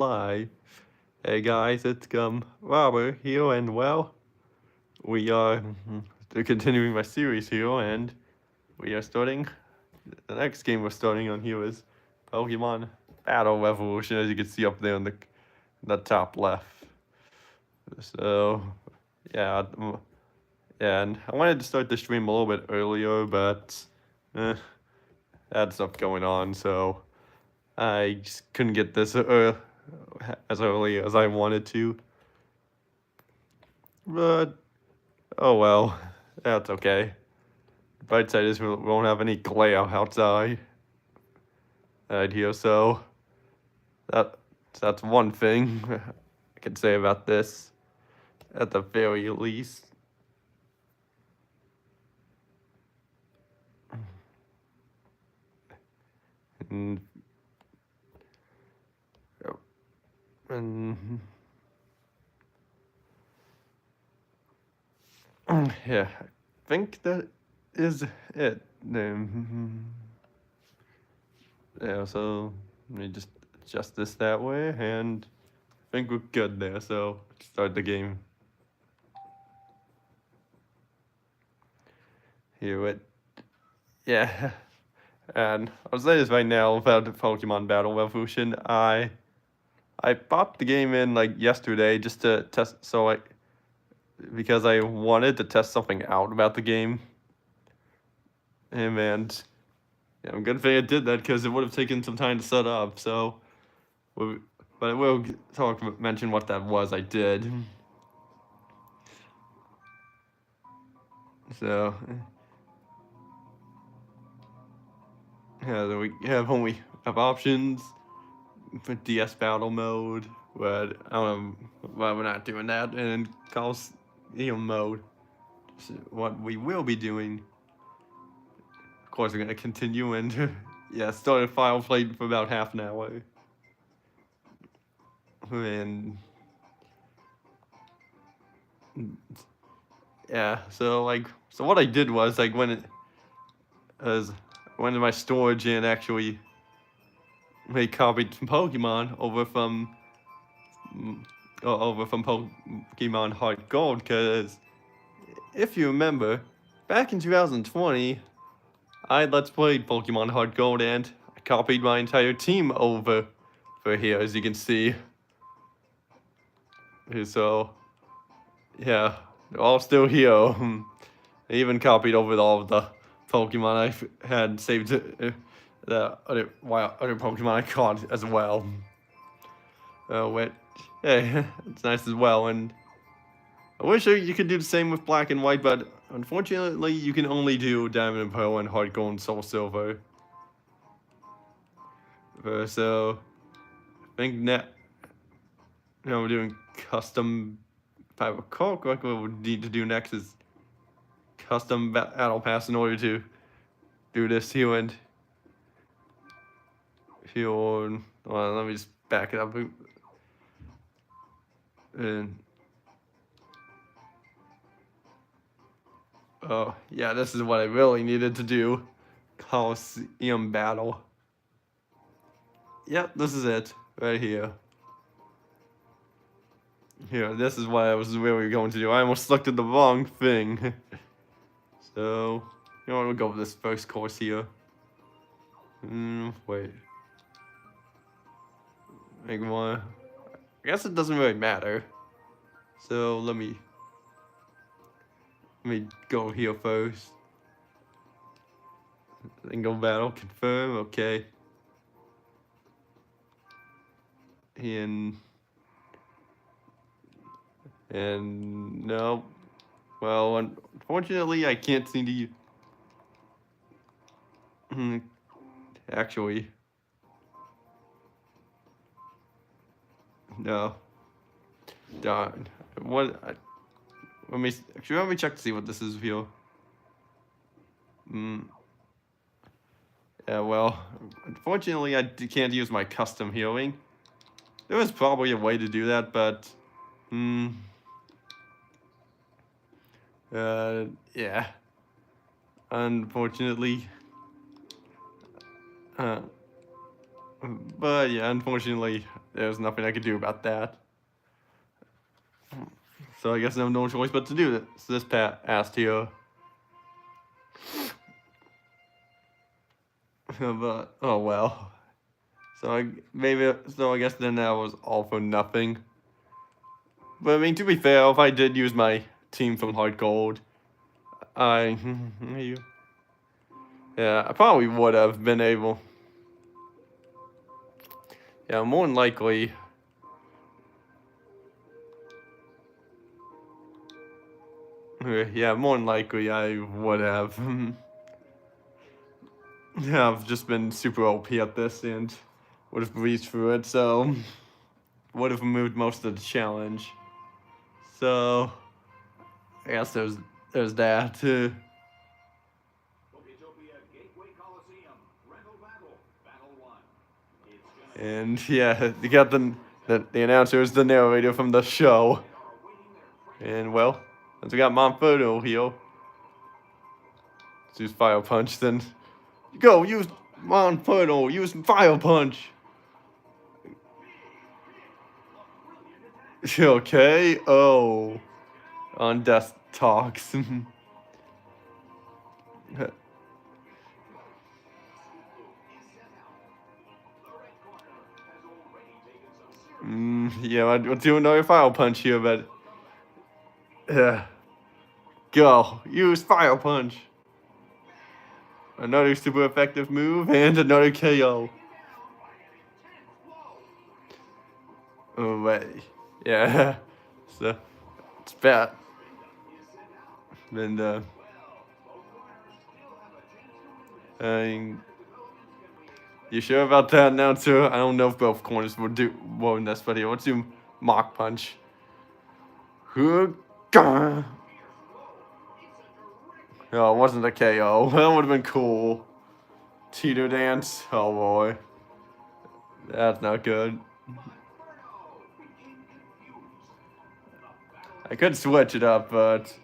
Live. Hey guys, it's Robert here, and well, we are continuing my series here, and we are starting. The next game we're starting on here is Pokemon Battle Revolution, as you can see up there in the top left. So, yeah, and I wanted to start the stream a little bit earlier, but I had stuff going on, so I just couldn't get this as early as I wanted to. But, oh well, that's okay. The bright side is we won't have any glare outside out here, so that's one thing I can say about this, at the very least. And yeah, I think that is it. Yeah, so let me just adjust this that way, and I think we're good there, so let's start the game. Yeah, and I'll say this right now about the Pokemon Battle Revolution. I popped the game in like yesterday just to test, because I wanted to test something out about the game. And yeah, I'm good thing I did that, because it would have taken some time to set up. So, but I will mention what that was I did. So, yeah, then we have options for DS battle mode, but I don't know why we're not doing that, and Colosseum mode. So what we will be doing, of course, we're gonna continue and yeah, start a file played for about half an hour, and yeah, so what I did was went to my storage and actually copied some Pokemon over from Pokemon Heart Gold, because if you remember, back in 2020, I Let's Played Pokemon Heart Gold, and I copied my entire team over for here, as you can see. So, yeah, they're all still here. I even copied over all of the Pokemon I had saved, the other Pokemon I caught as well. Wait, yeah, it's nice as well, and I wish you could do the same with Black and White, but unfortunately you can only do Diamond and Pearl and Heart Gold and Soul Silver. So, I think we're doing custom. If I recall correctly, what we need to do next is custom battle pass in order to do this here, and here. Well, let me just back it up. And oh yeah, this is what I really needed to do. Colosseum battle. Yep, this is it right here. Here, this is what I was really going to do. I almost selected the wrong thing. So, you know what, we'll go with this first course here. Wait. I guess it doesn't really matter. So, let me go here first. Then go battle, confirm, okay. And no. Well, unfortunately, I can't seem to actually. No. Darn. What? Let me check to see what this is here. Yeah, well, unfortunately, I can't use my custom healing. There was probably a way to do that, but yeah. Unfortunately. But yeah, unfortunately, there's nothing I could do about that. So I guess I have no choice but to do this past here. But oh well. So I guess then that was all for nothing. But I mean, to be fair, if I did use my team from Hard Gold, yeah, I probably would have been able. Yeah, more than likely. Yeah, more than likely I would have. Yeah, I've just been super OP at this and would have breezed through it, so would have removed most of the challenge. So I guess there's that. And yeah, you got the announcer is the narrator from the show. And well, since we got Monferno here, let's use Fire Punch then. Go, use Monferno, use Fire Punch. Okay, oh. On Death Talks. Yeah, I'll do another Fire Punch here, but... Go, use Fire Punch. Another super effective move, and another KO. Oh, wait. Yeah, so, it's bad. And, you sure about that now, too? I don't know if both corners will do more in this video. Let's do Mach Punch. Oh, it wasn't a KO. That would have been cool. Tito Dance. Oh, boy. That's not good. I could switch it up, but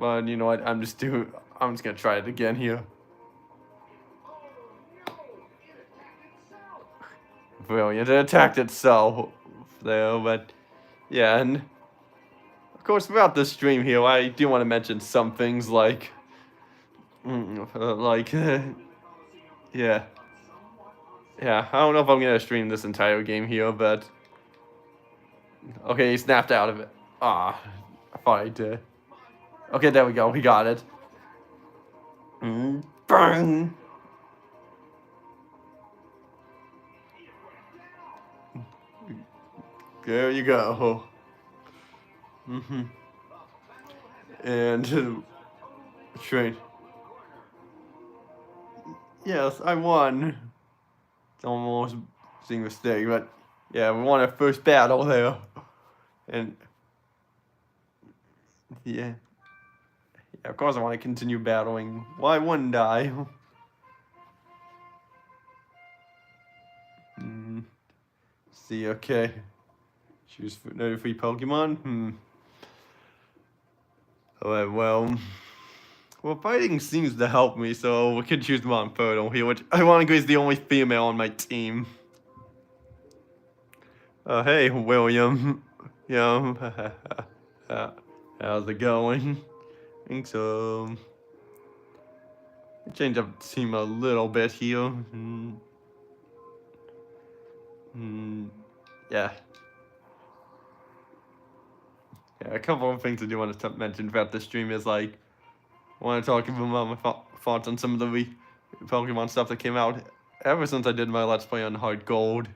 you know what? I'm just gonna try it again here. Brilliant. It attacked itself there, but yeah, and of course throughout this stream here, I do want to mention some things like, yeah. Yeah, I don't know if I'm gonna stream this entire game here, but okay, he snapped out of it. Ah, I thought I did. Okay, there we go. We got it. Bang! There you go. And train. Yes, I won. It's almost a mistake, but yeah, we won our first battle there. And yeah, of course I want to continue battling. Why wouldn't I? See, okay. Choose no free Pokemon. Alright, well, fighting seems to help me, so we could choose Monferno here, which ironically is the only female on my team. Hey, William. Yeah. How's it going? I think so. Change up the team a little bit here. Yeah. Yeah, a couple of things I do want to mention about this stream is like, I want to talk about my thoughts on some of the Pokemon stuff that came out ever since I did my Let's Play on Hard Gold.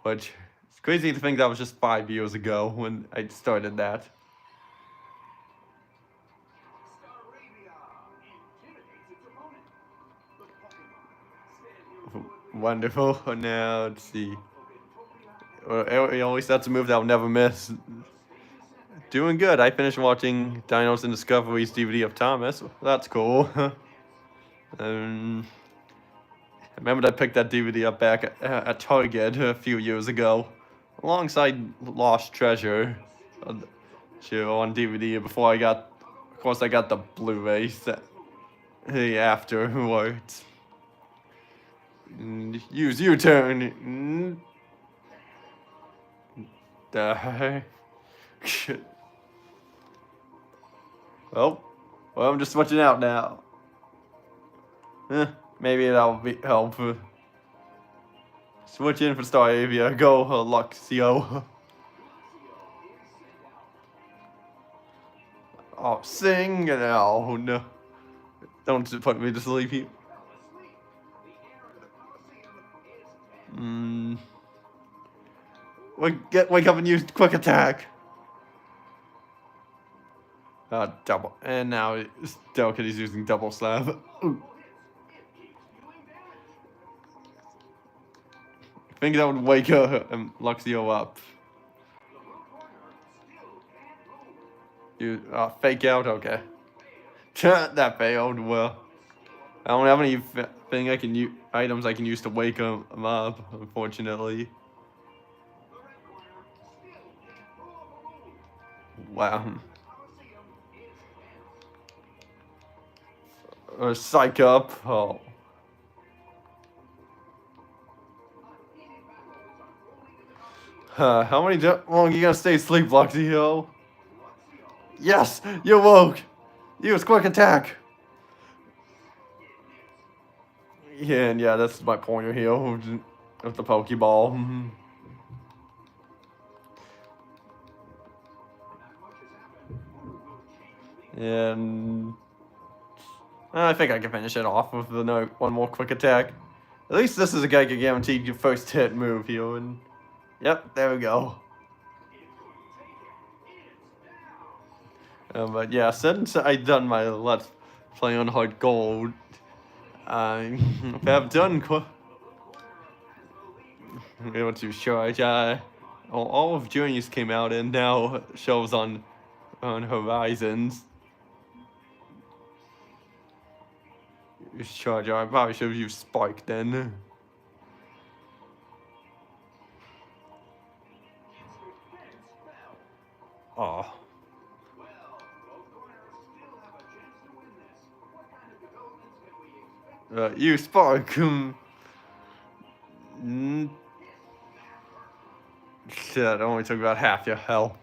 Which, it's crazy to think that was just 5 years ago when I started that. Wonderful. Now, let's see. It always that's a move that I'll never miss. Doing good. I finished watching Dinos and Discovery's DVD of Thomas. That's cool. I remember I picked that DVD up back at Target a few years ago, alongside Lost Treasure show on DVD before I got, of course I got the Blu-ray set afterwards. Use U-turn. Die. Well, I'm just switching out now. Maybe that'll be help. Switch in for Staravia. Go, Luxio. Oh, sing it out. Oh, no. Don't put me to sleep here. Wake up and use quick attack. Double. And now Delicate's using double slab. Ooh. I think that would wake Luxio up. You fake out, okay. That failed. Well, I don't have any items I can use to wake him up, unfortunately. Wow. Psych up. Oh. How long are you gonna stay asleep, Luxio? Yes, you woke. Use quick attack. Yeah, and yeah, that's my pointer here of the Pokeball. And I think I can finish it off with one more quick attack. At least this is a guy guaranteed your first hit move here, and yep, there we go. But yeah, since I've done my Let's Play on Hard Gold, I have done able to charge. All of Journeys came out and now shows on Horizons. Charge. I probably should have used Spike then. Oh. You Spark. Shit, it only took about half your health.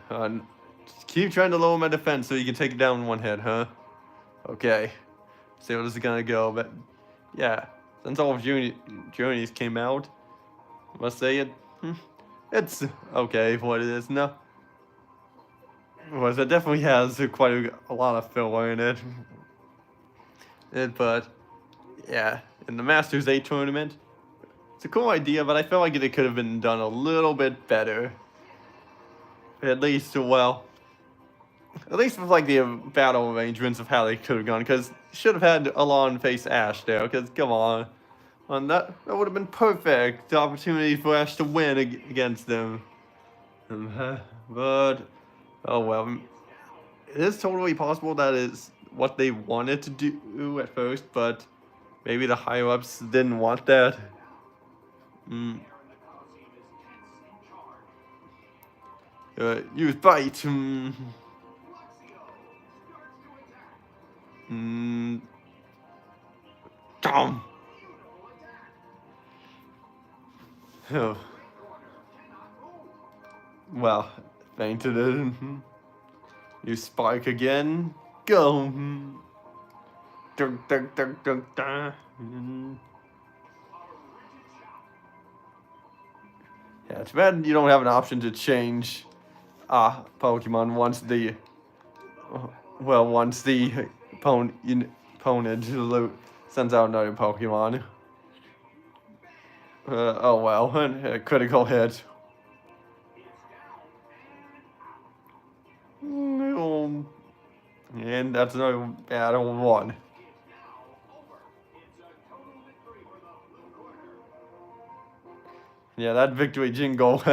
Just keep trying to lower my defense so you can take it down in one hit, huh? Okay. See how this is gonna go, but yeah, since all of Journeys came out, I must say it's okay for what it is. No, it definitely has quite a lot of filler in it. But yeah, in the Masters 8 tournament, it's a cool idea, but I feel like it could have been done a little bit better. At least, well, at least with like the battle arrangements of how they could have gone, because should have had Alon face Ash there, because come on. That would have been perfect. The opportunity for Ash to win against them. But, oh well. It is totally possible that is what they wanted to do at first, but maybe the higher-ups didn't want that. Use Bite. Tom. Oh. Well, fainted it. You Spike again. Go. Dun, dun, dun, dun, dun. Yeah, it's bad you don't have an option to change Pokemon once the opponent sends out another Pokemon. Oh well, a critical hit. And that's another battle one. Yeah, that victory jingle.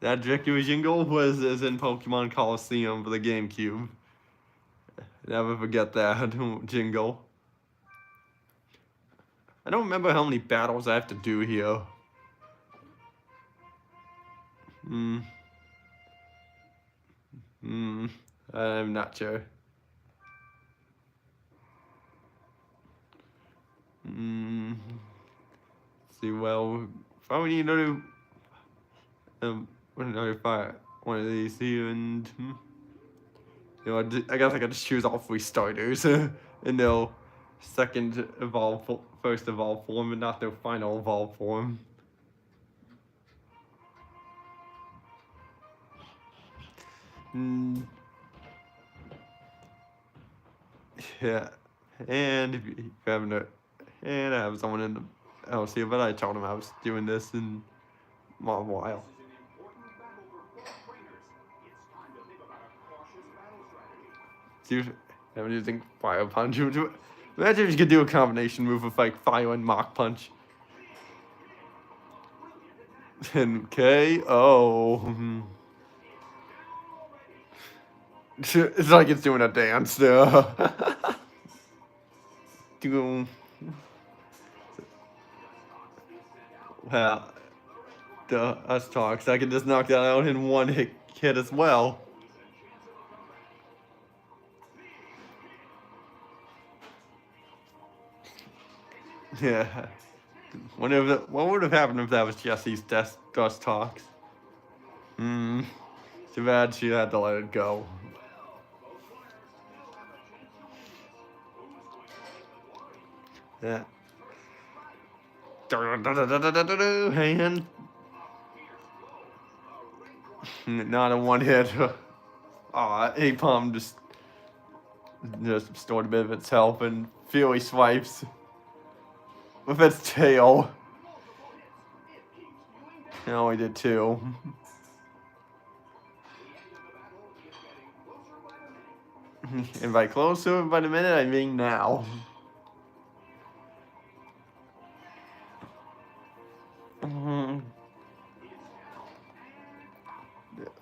That victory jingle is in Pokemon Colosseum for the GameCube. Never forget that jingle. I don't remember how many battles I have to do here. I'm not sure. See, well, probably need another fire, one of these here, and I guess I gotta choose all 3 starters in their second evolve, first evolve form, and not their final evolve form. Yeah, and if you haven't, and I have someone in the house here, but I told him I was doing this in a while. See, I'm using Fire Punch. Imagine if you could do a combination move of like Fire and Mach Punch. And KO. It's like it's doing a dance there. Well, us talks. I can just knock that out in one hit as well. Yeah. What would have happened if that was Jesse's dust talks? Too bad she had to let it go. Yeah. And not a one hit. Apom just stored a bit of its health and Fury swipes with its tail. No, he did 2. And by close to it by the minute, I mean now.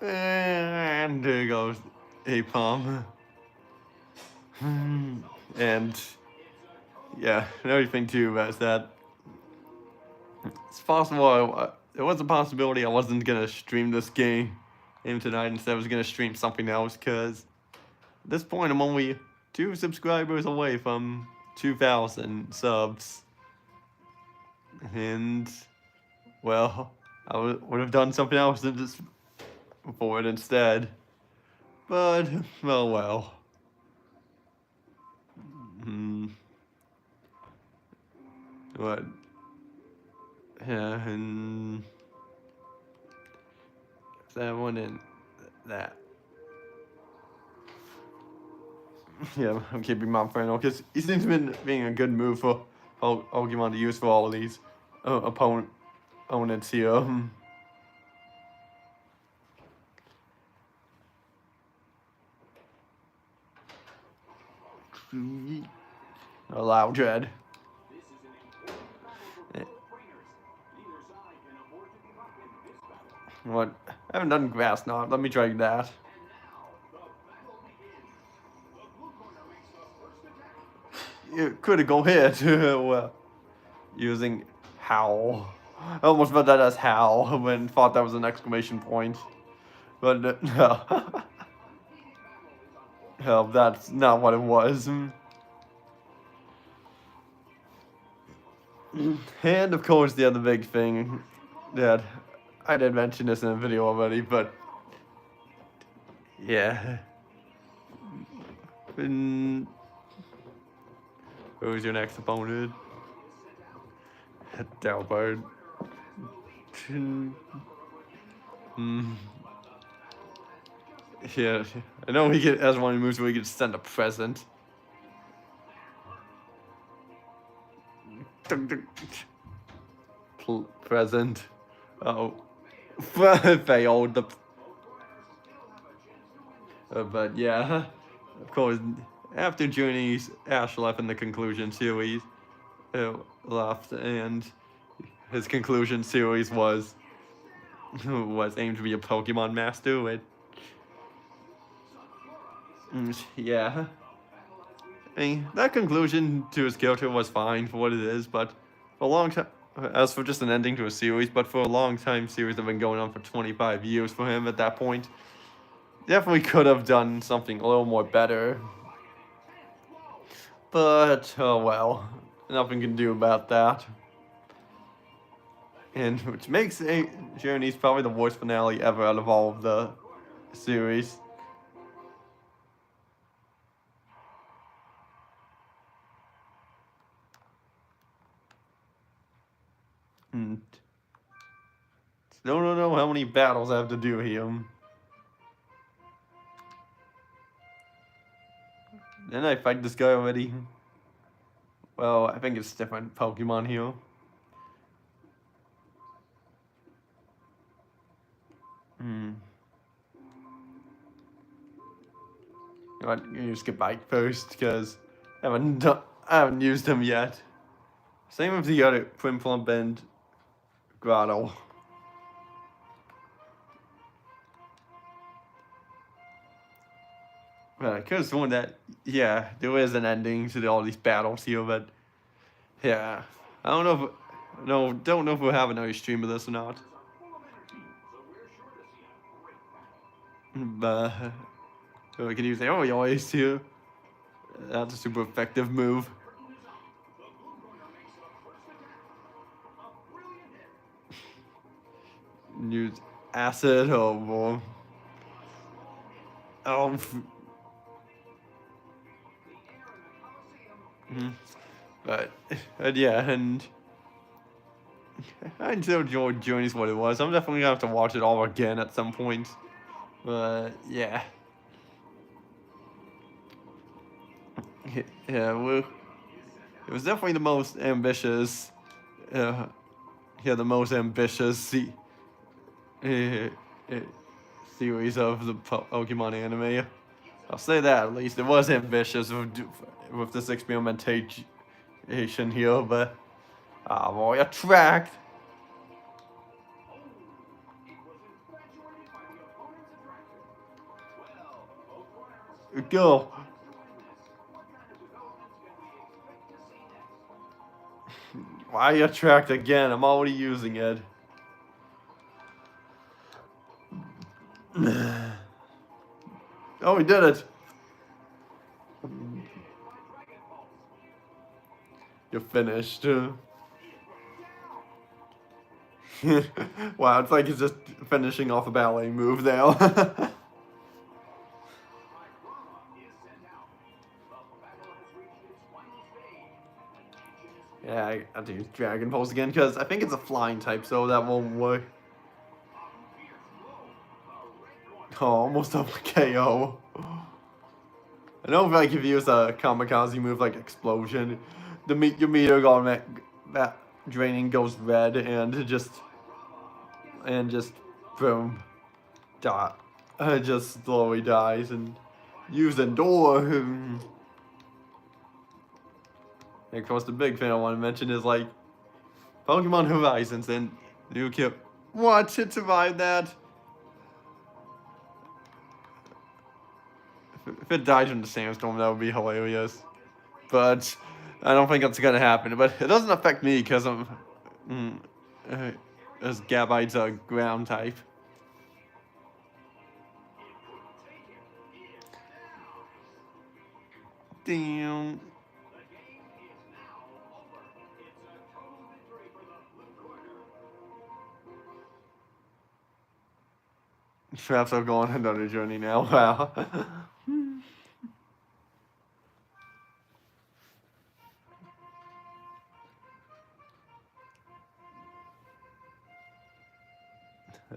And there goes Apom. And yeah, another thing too is that it's possible there was a possibility I wasn't gonna stream this game tonight. Instead, I was gonna stream something else because at this point I'm only 2 subscribers away from 2,000 subs, and well, I would have done something else for it instead. But well. What? Yeah, and that one and that. Yeah, I'm keeping my friend because he seems to be being a good move for Pokemon to use for all of these opponents here. A loud dread. What? I haven't done grass knot. Let me try that. You could go hit using howl. I almost meant that as howl when thought that was an exclamation point, but no. Hell, that's not what it was. And of course, the other big thing that I did mention this in a video already, but yeah. Who's your next opponent? Delbert. Yeah, I know he has one of the moves where he can send a present. Present. Oh. Failed. But yeah, of course, after Journey's Ash left in the conclusion series, left, and his conclusion series was aimed to be a Pokemon master. Which, yeah, I mean, that conclusion to his character was fine for what it is, but for a long time, as for just an ending to a series, but for a long time, series have been going on for 25 years for him at that point. Definitely could have done something a little more better. But, oh well. nothing can do about that. And which makes Journey's probably the worst finale ever out of all of the series. And still don't know how many battles I have to do here. Didn't I fight this guy already? Well, I think it's different Pokemon here. You know what, I'm gonna use Goodbite first, because I haven't used him yet. Same with the other Plimplump and Grotto. I could have sworn that, yeah, there is an ending to all these battles here, but yeah, I don't know if, don't know if we'll have another stream of this or not. But we can use the always here. That's a super effective move. Use acid, oh boy. Oh. But yeah, and I still enjoyed Journey's what it was. I'm definitely gonna have to watch it all again at some point. But yeah. Yeah, well, it was definitely the most ambitious. The most ambitious series of the Pokemon anime. I'll say that at least. It was ambitious with this experimentation here, but boy, attract. Go. Why attract again? I'm already using it. Oh, we did it. You're finished. Wow, it's like he's just finishing off a ballet move now. Yeah, I have to use Dragon Pulse again, because I think it's a flying type, so that won't work. Oh, almost a KO. I know if like if you use a kamikaze move like Explosion, your meter that draining goes red and just boom, just slowly dies. And use Endure. And of course, the big thing I want to mention is like Pokemon Horizons and New What? It survived that. If it died in the sandstorm, that would be hilarious. But I don't think that's gonna happen. But it doesn't affect me because I'm, as Gabite's a ground type. Damn. Perhaps I'll go on another journey now. Wow.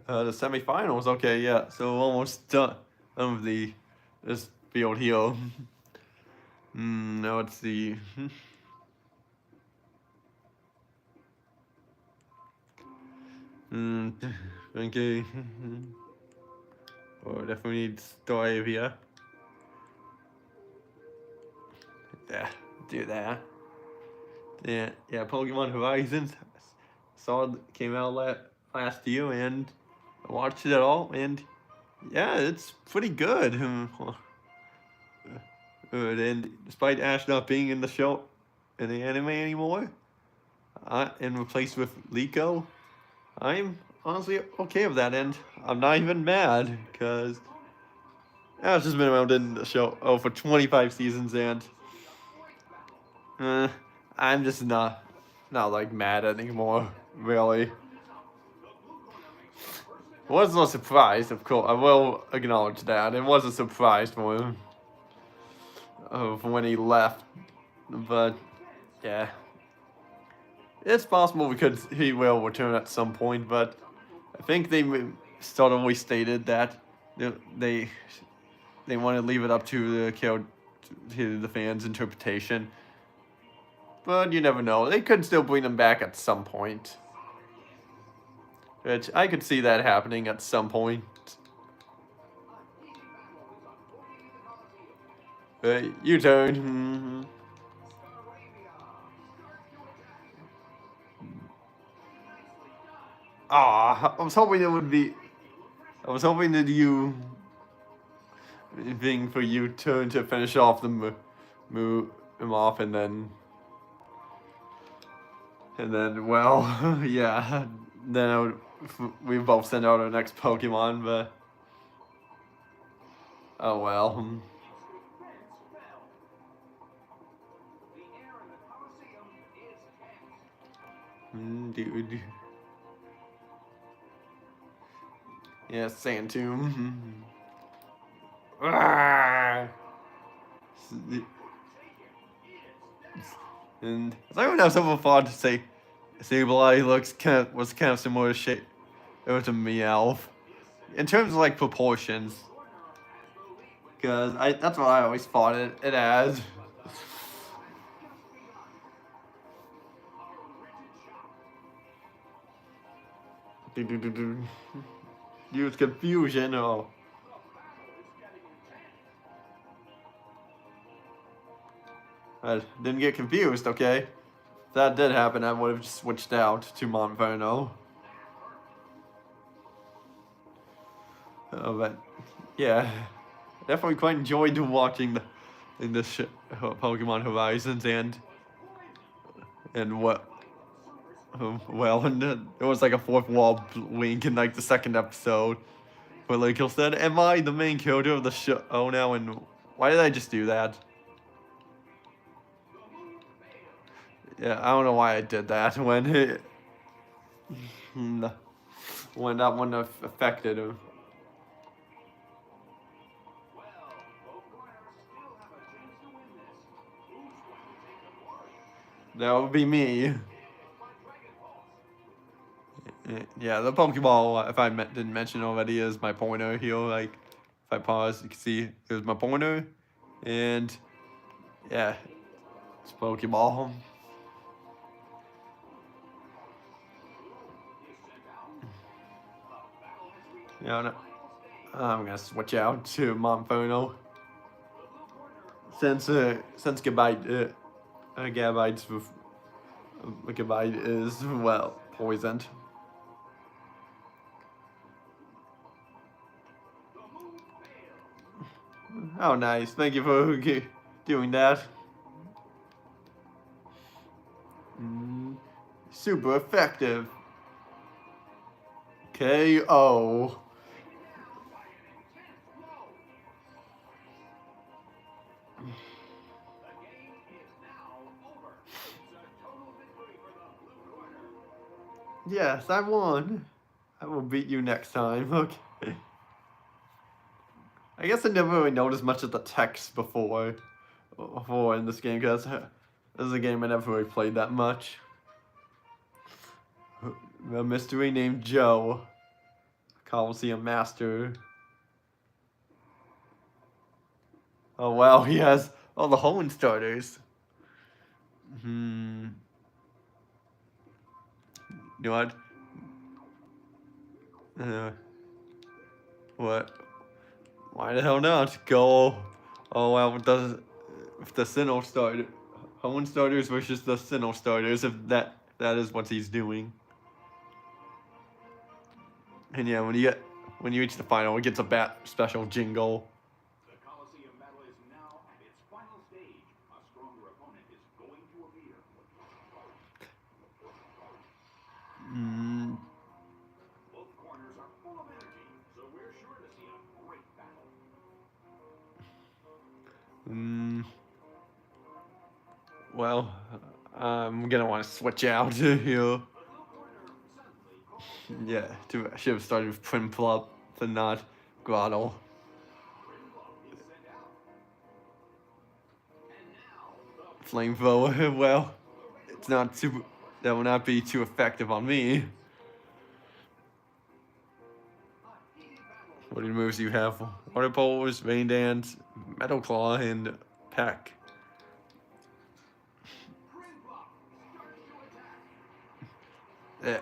The semifinals. Okay, yeah. So almost done of this field here. Now let's see. Okay. Oh, definitely need Staravia. Yeah, do that. Yeah, Pokemon Horizons. Came out last year, and I watched it all, and yeah, it's pretty good. And despite Ash not being in the anime anymore, and replaced with Liko, I'm honestly okay with that, and I'm not even mad, because Ash has been around in the show for 25 seasons, and I'm just not like mad anymore, really. It was a surprise, of course. I will acknowledge that. It was a surprise for him when he left. But, yeah. It's possible because he will return at some point, but I think they suddenly stated that they want to leave it up to the fans' interpretation. But you never know. They could still bring him back at some point. Which I could see that happening at some point. You turn. Ah, I was hoping it would be. I was hoping that you thing for you turn to finish off the move him off, and then well, yeah, then we both send out our next Pokemon, but oh well. Dude. Yeah, Sand Tomb. And I would have something fun to say. Sableye was kind of similar to shape. It was a Meowth in terms of like proportions. Because that's what I always thought it as. Use confusion. Oh. I didn't get confused, okay? If that did happen, I would have switched out to Monferno. But yeah, definitely quite enjoyed watching in this Pokemon Horizons and what. Well, and it was like a fourth wall link in like the second episode, where like he said, "Am I the main character of the show now?" And why did I just do that? Yeah, I don't know why I did that when when that one affected him. That would be me. Yeah, the Pokeball, if I didn't mention already, is my pointer here. Like, if I pause, you can see here's my pointer. And, yeah, it's Pokeball. Yeah, no, I'm gonna switch out to Monferno. Since Gabite, Gabite is, well, poisoned. Oh, nice. Thank you for doing that. Super effective. KO. Yes, I won. I will beat you next time. Okay. I guess I never really noticed much of the text before in this game, because this is a game I never really played that much. A mystery named Joe. Colosseum Master. Oh wow, he has all the Hoenn starters. You know what? What? Why the hell not? Go. Oh wow, with the Sinnoh starter. Hoenn starters versus the Sinnoh starters, if that is what he's doing. And yeah, when you reach the final, it gets a special jingle. The Colosseum battle is now at its final stage. A stronger opponent is going to appear. Both corners are full of energy, so we're sure to see a great battle. Well, I I'm gonna want to switch out here. Yeah, I should have started with Primplop and not Grotto. Flamethrower, well, it's not super. That will not be too effective on me. What moves do you have? Water Pose, Rain Dance, Metal Claw, and Peck. Yeah.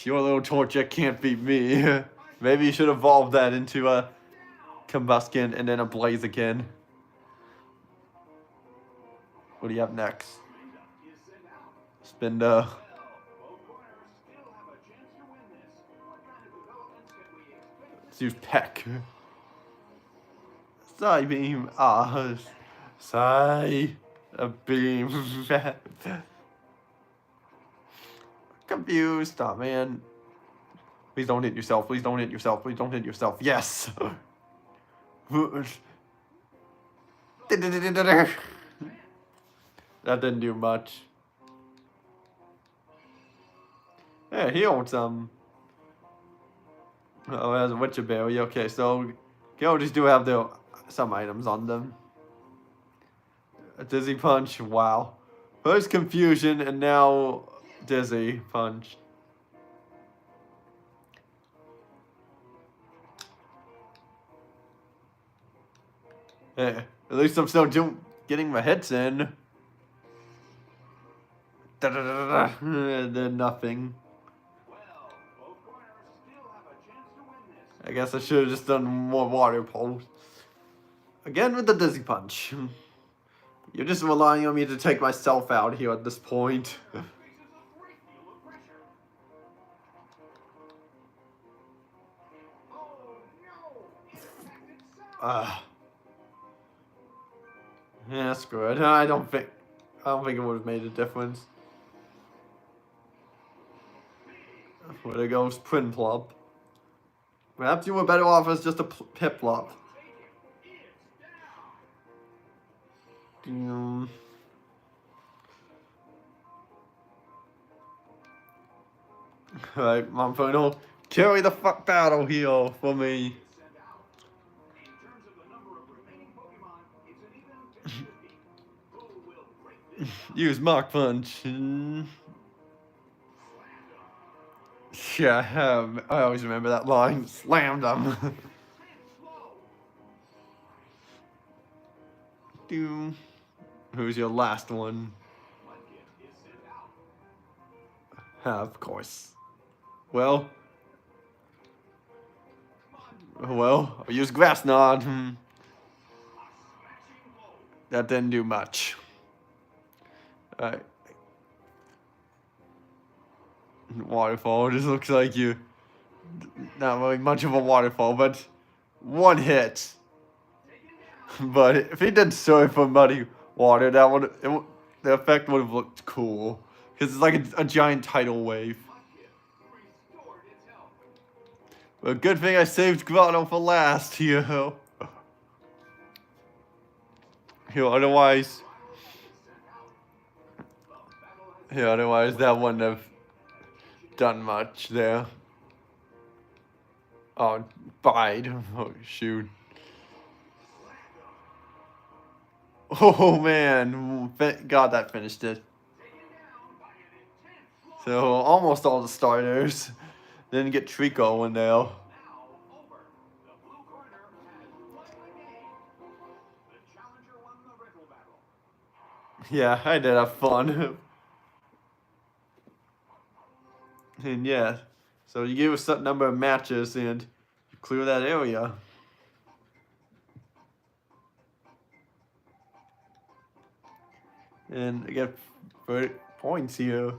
Your little Torchic can't beat me. Maybe you should evolve that into a Combustion and then a Blaziken. What do you have next? Spinda. Let's use Peck. Psybeam. Psybeam. Confused. Oh, man. Please don't hit yourself. Please don't hit yourself. Please don't hit yourself. Yes. That didn't do much. Yeah, he owns some. Oh, it has a Witcher Berry. Okay, so Gyarados do have some items on them. A Dizzy Punch. Wow. First Confusion and now Dizzy Punch. Yeah, at least I'm still getting my hits in. And then nothing. I guess I should have just done more Water Pulse. Again with the Dizzy Punch. You're just relying on me to take myself out here at this point. Yeah, screw it. I don't think it would have made a difference. There goes Prinplup. Perhaps you were better off as just a Piplup. Alright, Monferno, carry the fuck battle here for me. Use Mach Punch. Yeah, I always remember that line. Slammed them. Who's your last one? Of course. Well, I'll use Grass Knot. That didn't do much. Alright. Waterfall. This looks like you. Not really much of a waterfall, but one hit. But if he did Surf for Muddy Water, the effect would have looked cool. Because it's like a giant tidal wave. But good thing I saved Grotto for last here. Otherwise that wouldn't have done much there. Oh, bide. Oh, shoot. Oh, man. Thank God that finished it. So, almost all the starters. Didn't get Trico in there. Yeah, I did have fun. And yeah, so you give a certain number of matches and you clear that area. And I get 30 points here.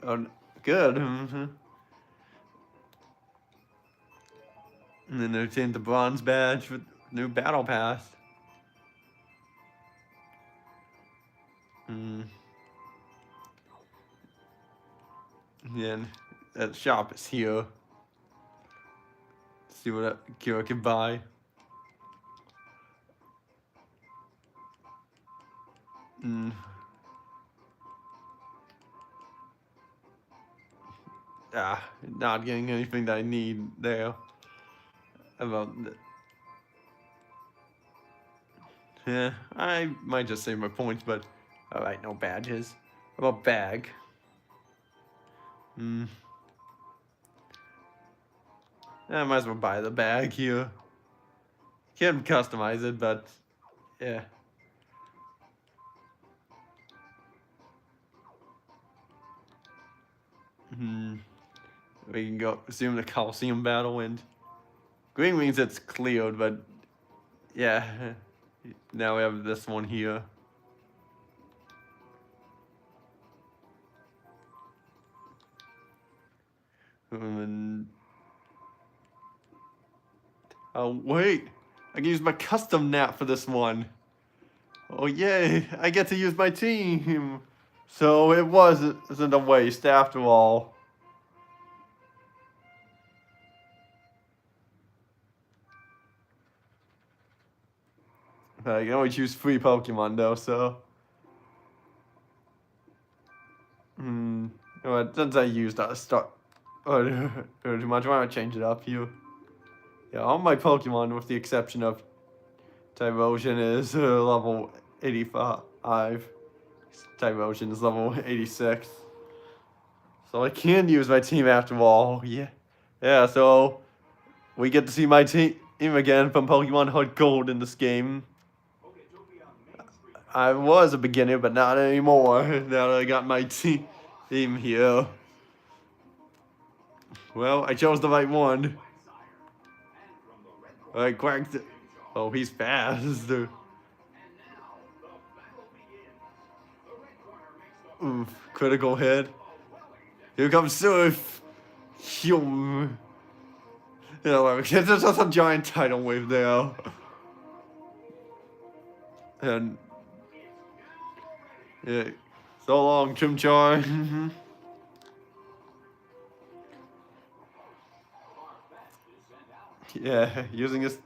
Oh, good. And then they obtained the bronze badge with new battle pass. And that shop is here. Let's see what Kira can buy. not getting anything that I need there. About yeah, I might just save my points, but alright, no badges. How about bag? I might as well buy the bag here. Can't customize it, but yeah. We can go assume the Colosseum battle, and green means it's cleared, but yeah. Now we have this one here. Oh wait, I can use my custom nap for this one. Oh yay, I get to use my team. So it wasn't a waste after all. I can only choose 3 Pokemon though, so. Well, since I used a start too much, why don't I change it up here? Yeah, all my Pokemon, with the exception of Tyrosion, is level 85. Tyrosion is level 86. So I can use my team after all. Yeah. Yeah, so we get to see my team again from Pokemon Heart Gold in this game. I was a beginner, but not anymore. Now that I got my team here. Well, I chose the right one. Alright, Quack. Oh, he's fast. Oof, critical hit. Here comes Surf. You know, it's just a giant tidal wave there. And yeah, so long, Chimchar. Yeah, using this.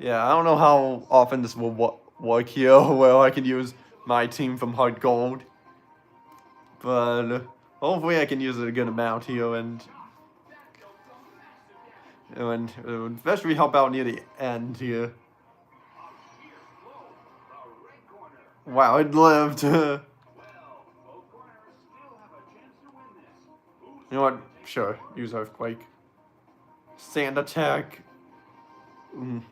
Yeah, I don't know how often this will work here, where I can use my team from Heart Gold. But hopefully I can use it a good amount here, and especially help out near the end here. Wow, it lived. You know what? Sure, use Earthquake. Sand attack. And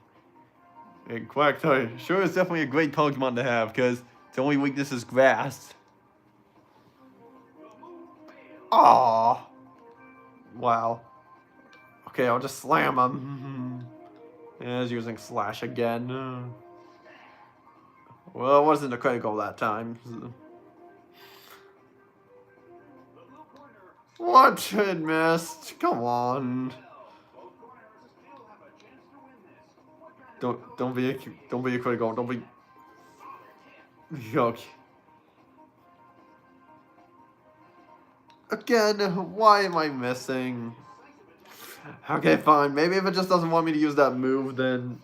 Quackthorn sure is definitely a great Pokemon to have, because its only weakness is grass. Aww. Wow. Okay, I'll just slam him. Yeah, I was using Slash again. Well, it wasn't a critical that time. What? It missed. Come on. Don't be a critical. Don't be. Okay. Again, why am I missing? Okay, fine. Maybe if it just doesn't want me to use that move, then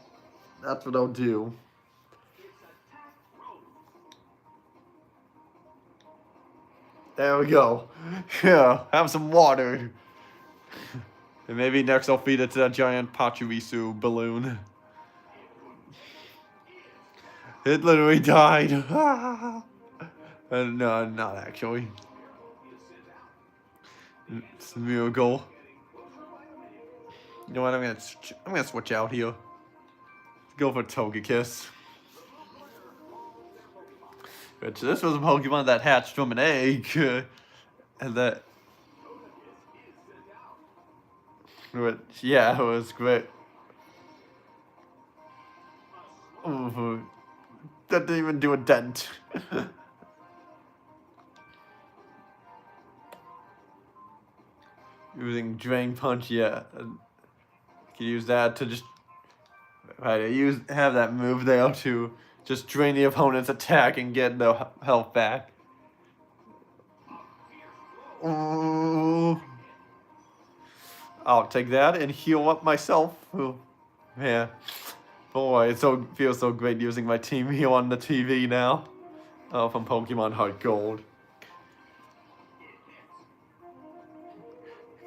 that's what I'll do. There we go. Yeah, have some water. And maybe next I'll feed it to that giant Pachirisu balloon. It literally died. No, not actually. It's a miracle. You know what? I'm gonna switch out here. Go for Togekiss. Which this was a Pokemon that hatched from an egg, and that. Yeah, it was great. Ooh, that didn't even do a dent. Using Drain Punch, yeah. Can use that to just have that move there to just drain the opponent's attack and get the health back. Ooh. I'll take that and heal up myself. Ooh. Yeah. Boy, it feels so great using my team heal on the TV now. Oh, from Pokemon Heart Gold.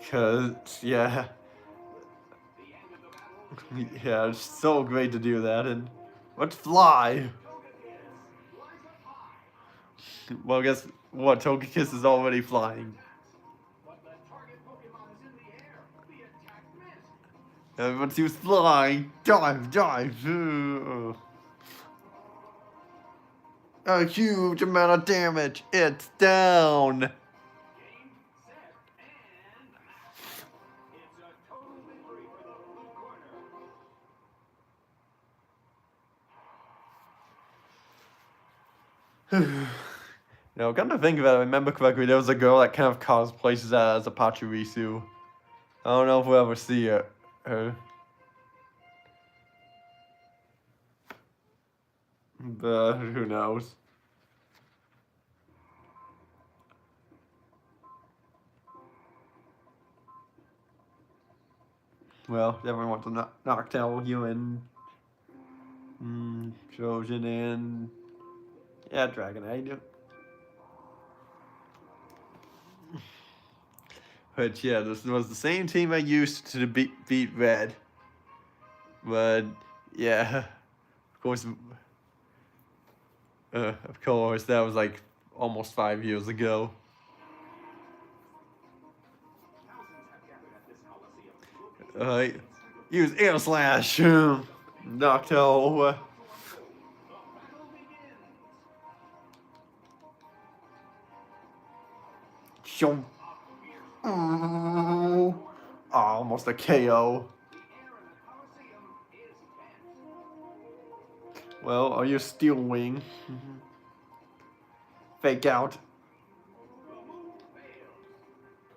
Cause yeah, yeah, it's so great to do that. And let's fly. Well, guess what? Togekiss is already flying. Once he was flying, dive, dive. A huge amount of damage. It's down. No, come to think of it, I remember correctly, there was a girl that kind of cosplays as a Pachirisu. I don't know if we'll ever see her. But who knows? Well, everyone wants to Noctowl, you and Trojan and yeah, Dragonite. But yeah, this was the same team I used to beat Red. But yeah, of course, that was like almost 5 years ago. Use Air Slash. Noctowl. Show. Almost a KO. Well, are you Steel Wing? Fake out.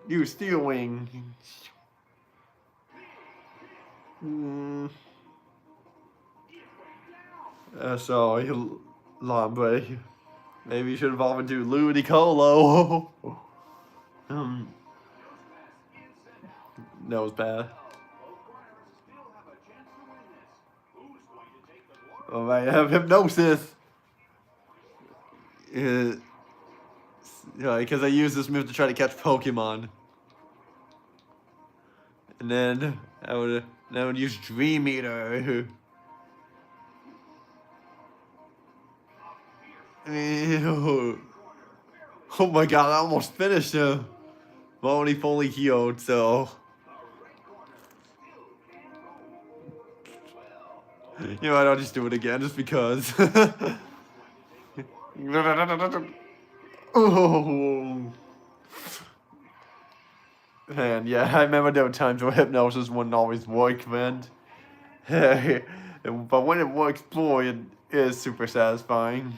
You Steel Wing. So, Lombre. Maybe you should evolve into Ludicolo. Nose pad. Alright, I have Hypnosis. Because I use this move to try to catch Pokemon. And then I would use Dream Eater. Oh my god, I almost finished him. Well, only fully healed, so. You know what, I'll just do it again, just because. Oh. Man, yeah, I remember there were times where Hypnosis wouldn't always work, man. But when it works, boy, it is super satisfying.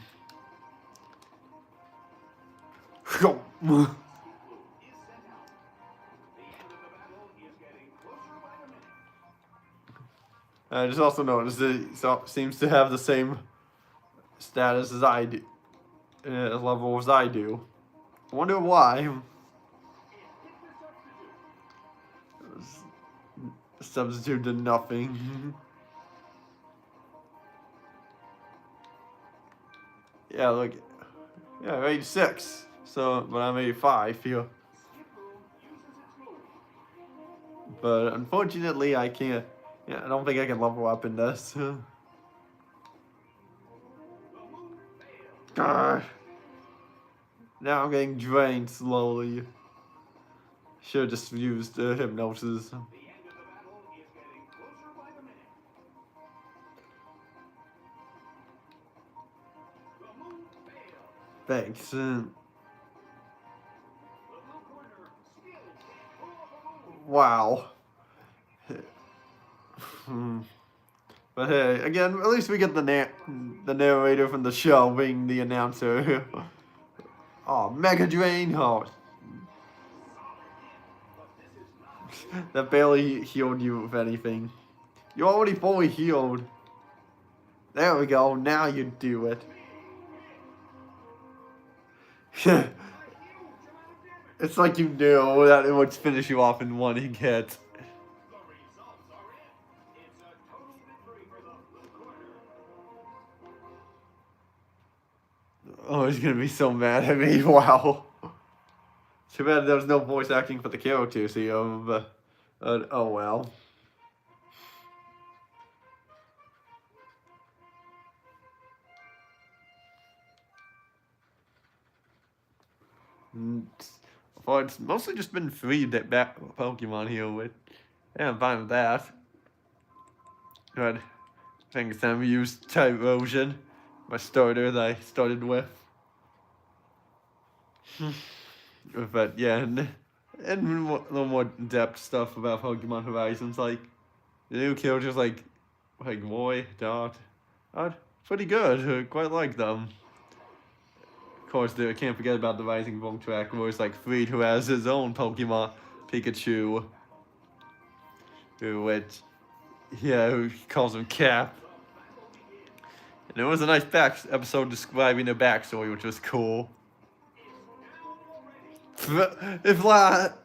I just also noticed that it seems to have the same status as I do, level as I do. I wonder why. Substitute to nothing. Yeah, look. Yeah, I'm 86. So, but I'm 85 here. But unfortunately, I can't. Yeah, I don't think I can level up in this. Now I'm getting drained slowly. Should have just used Hypnosis. Thanks. Wow. But hey, again, at least we get the narrator from the show being the announcer. Oh, Mega Drain! Oh. That barely healed you with anything. You're already fully healed. There we go, now you do it. It's like you knew that it would finish you off in one hit. Oh, he's gonna be so mad at me. Wow. Too bad there was no voice acting for the characters here, but oh well. Well, it's mostly just been free back Pokemon here, with yeah, I'm fine with that. But I think it's time we use Tyrosion, my starter that I started with. But yeah, and a little more depth stuff about Pokemon Horizons, like the new characters like Roy, Dot, are pretty good. I quite like them. Of course, I can't forget about the Rising Bone track, where it's like Freed, who has his own Pokemon, Pikachu, which, yeah, who calls him Cap. And there was a nice episode describing their backstory, which was cool. If that,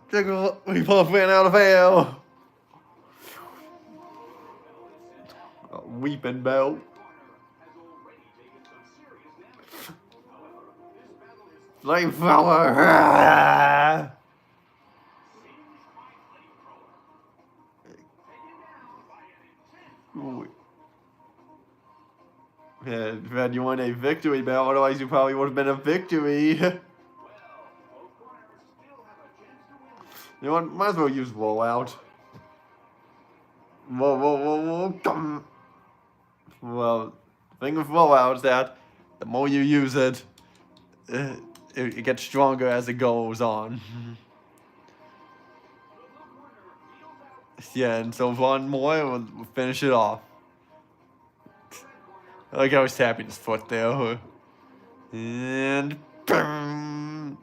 we both ran out of air. Weeping Bell. Flamethrower. Yeah, Red, you want a victory bell, otherwise you probably would have been a victory. You know what, might as well use rollout. Whoa. Well, the thing with rollout is that the more you use it, it gets stronger as it goes on. Yeah, and so one more, we'll finish it off. I like how he's tapping his foot there. And boom.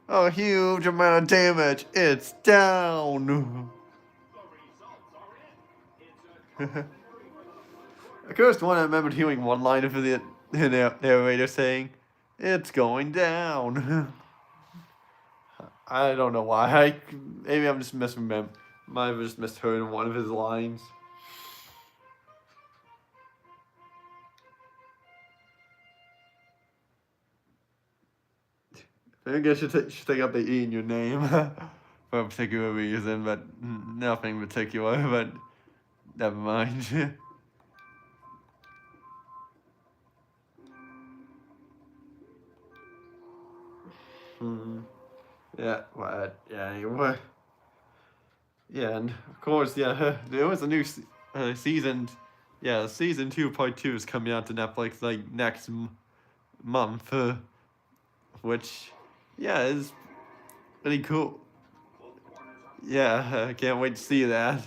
A huge amount of damage. It's down. I could one I remembered hearing one line of the narrator saying, "It's going down." I don't know why. Maybe I'm just misremembering. Might have just misheard one of his lines. I guess you should take up the E in your name for a particular reason, but nothing particular. But never mind. Yeah, what? Yeah, anyway. Yeah, and of course, yeah, there was a new season. Yeah, season 2, part 2 is coming out to Netflix like next month, which, yeah, is pretty cool. Yeah, I can't wait to see that.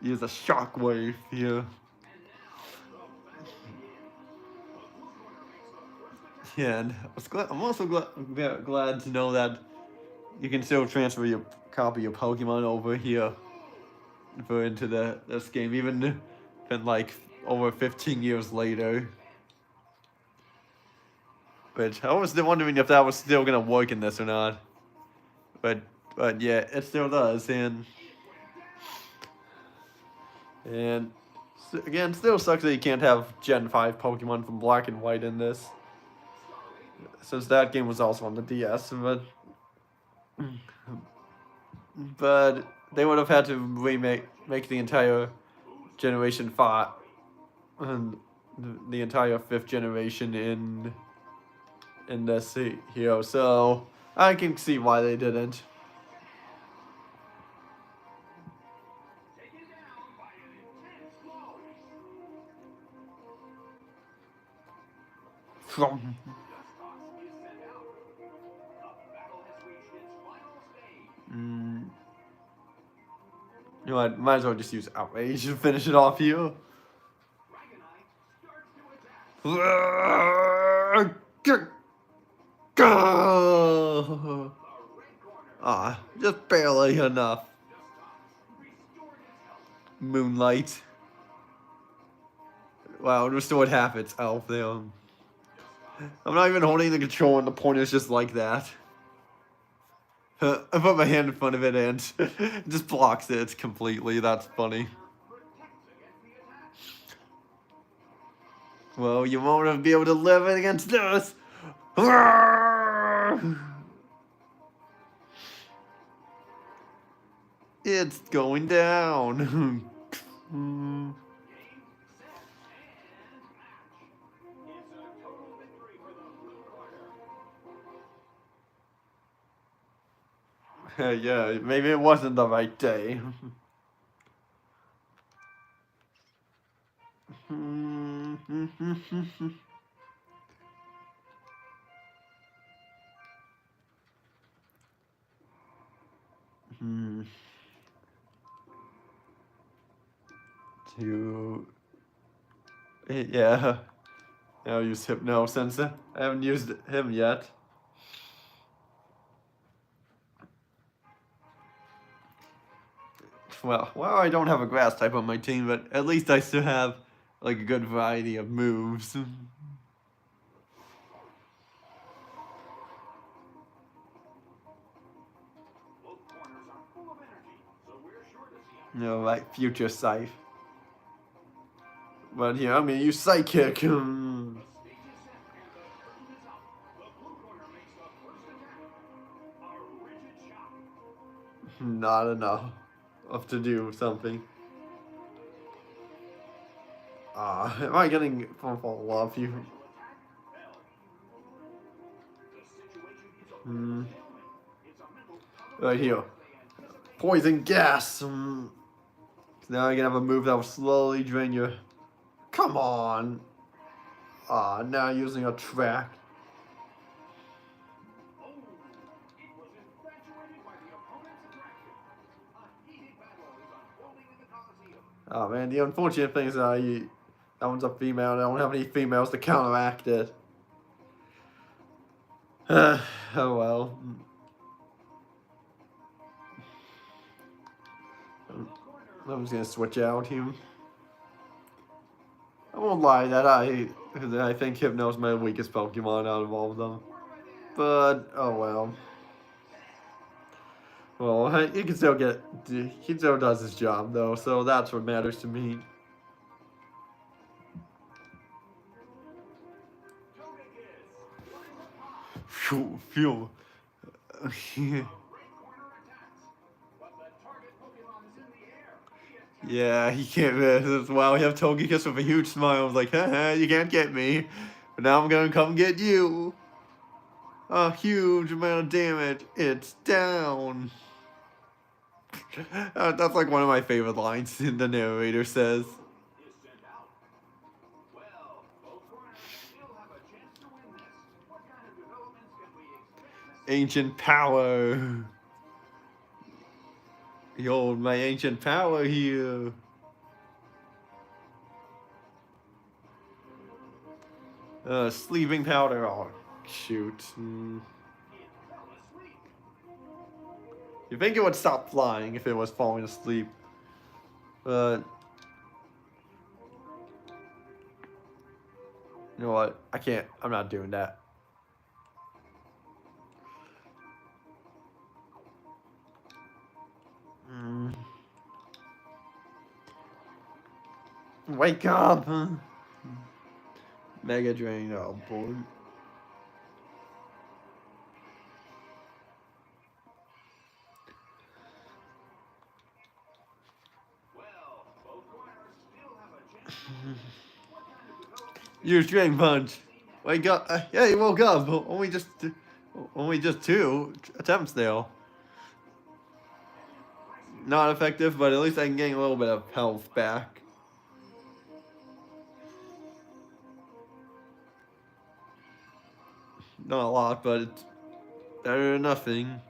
Use a shockwave here. Yeah, and I'm also glad to know that you can still transfer your copy of Pokemon over here into this game, even been like over 15 years later. Which I was still wondering if that was still gonna work in this or not. But yeah, it still does, and again, still sucks that you can't have Gen 5 Pokemon from Black and White in this, since that game was also on the DS, but they would have had to make the entire Generation 5 and the entire 5th generation in this here, so I can see why they didn't. You know what, might as well just use Outrage to finish it off here. Just barely enough. Moonlight. Wow, it restored half its health there. I'm not even holding the control, and the point is just like that. I put my hand in front of it and just blocks it completely. That's funny. Well, you won't be able to live against this. It's going down. Yeah, maybe it wasn't the right day. Yeah. I'll use Hypno since I haven't used him yet. Well, I don't have a grass type on my team, but at least I still have like a good variety of moves. Like future Scythe. But here, I'm gonna use Psychic. Not enough to do something. Am I getting fall off you? Right here. Poison gas. Now I can have a move that will slowly drain your. Come on. Now using a track. Oh man, the unfortunate thing is that one's a female and I don't have any females to counteract it. Oh well. I'm just gonna switch out here. I won't lie that I think Hypno's my weakest Pokemon out of all of them. But oh well. Well, he can still he still does his job though, so that's what matters to me. Phew. Yeah, he can't miss. Wow, we have Togekiss with a huge smile. I was like, haha, you can't get me. But now I'm gonna come get you. A huge amount of damage. It's down. That's like one of my favorite lines the narrator says. Ancient power. Yo, my ancient power here. Sleeping powder. Oh, shoot. You think it would stop flying if it was falling asleep. But you know what? I can't. I'm not doing that. Wake up! Mega Drain. Oh boy. Use Drain Punch. Wake up! Yeah, he woke up. Only just 2 attempts now. Not effective, but at least I can gain a little bit of health back. Not a lot, but it's better than nothing.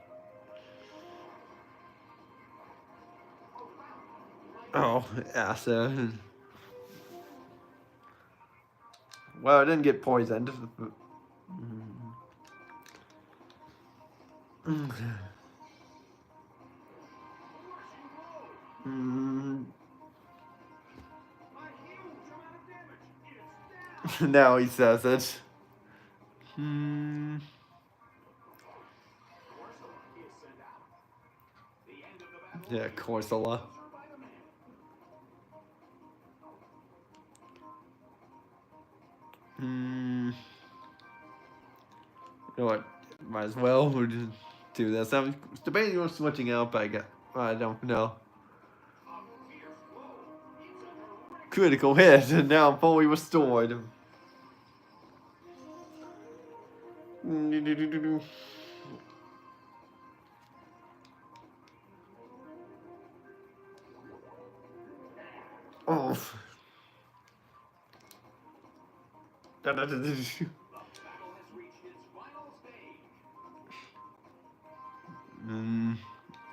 Oh, acid. Well, I didn't get poisoned. Now he says it. Yeah, Corsola. You know what? Might as well we'll just do this. I'm debating on switching out, but I don't know. Critical hit, and now I'm fully restored. Oh.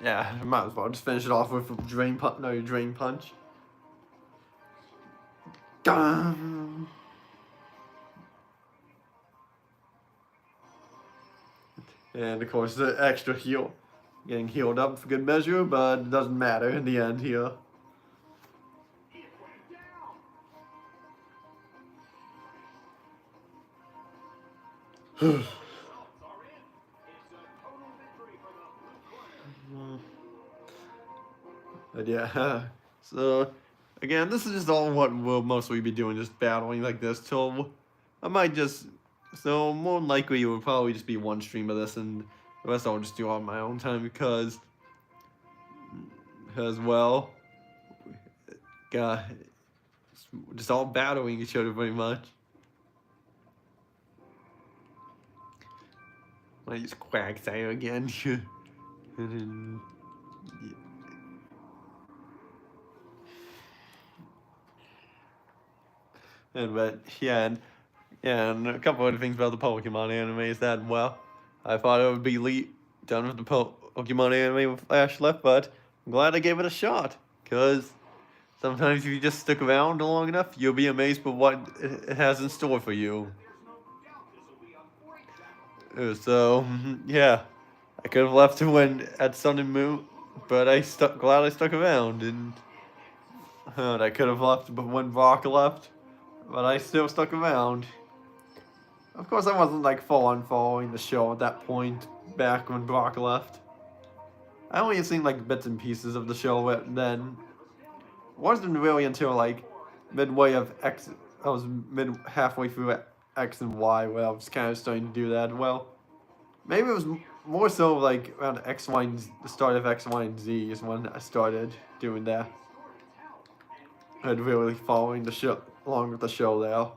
Yeah, might as well just finish it off with a drain punch. No, drain punch. And of course, the extra heal. Getting healed up for good measure, but it doesn't matter in the end here. But yeah, so again, this is just all what we'll mostly be doing, just battling like this till I might just, so more than likely it will probably just be one stream of this, and the rest I'll just do on my own time because well, just all battling each other very much. I use Quagsire again. And then, and a couple other things about the Pokemon anime is that, well, I thought it would be done with the Pokemon anime with Ash left, but I'm glad I gave it a shot, because sometimes if you just stick around long enough, you'll be amazed by what it has in store for you. So, yeah, I could have left when at Sun and Moon, but glad I stuck around, and I could have left when Brock left, but I still stuck around. Of course, I wasn't like full on following the show at that point, back when Brock left. I only seen like bits and pieces of the show then. It wasn't really until like midway of X, I was halfway through X and Y where I was kind of starting to do that. Well, maybe it was more so like around X, Y, and the start of X, Y, and Z is when I started doing that. And really following the show, along with the show there.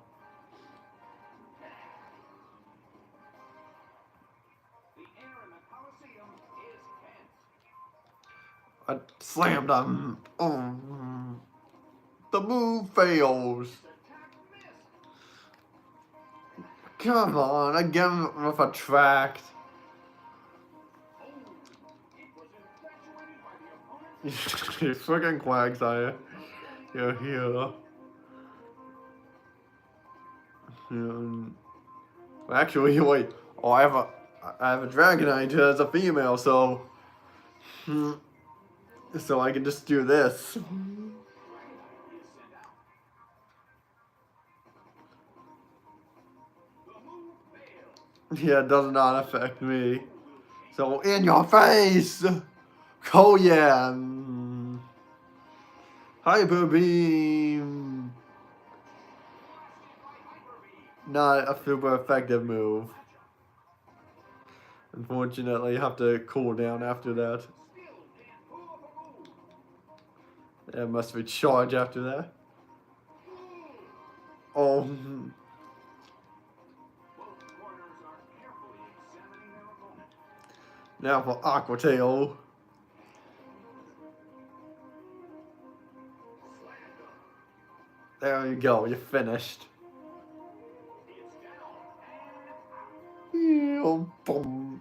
I slammed him. The move fails. Come on, again with a tract. You freaking Quagsire. You're here. Actually, wait. Oh, I have a Dragonite as a female, so I can just do this. Yeah, it does not affect me. So, in your face! Oh yeah! Hyper Beam! Not a super effective move. Unfortunately, you have to cool down after that. It must recharge after that. Oh. Now for Aqua Tail. There you go, you're finished. Boom.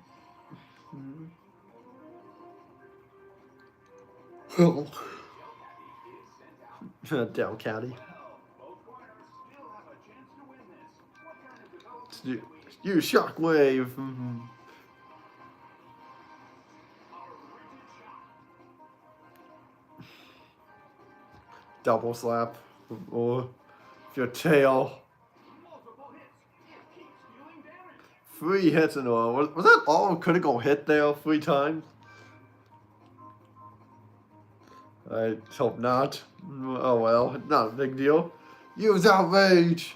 Down, Caddy. Use Shockwave. Double slap. Or your tail. 3 hits in a row. Was that all critical hit there 3 times? I hope not. Oh well, not a big deal. Use outrage!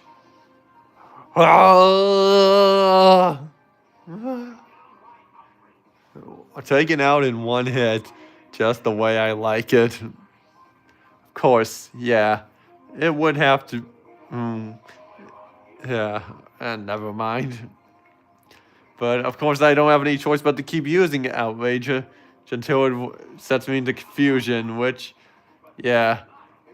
Taken out in one hit, just the way I like it. Of course, yeah. It would have to... yeah, and never mind. But of course I don't have any choice but to keep using outrage until it sets me into confusion, which... yeah.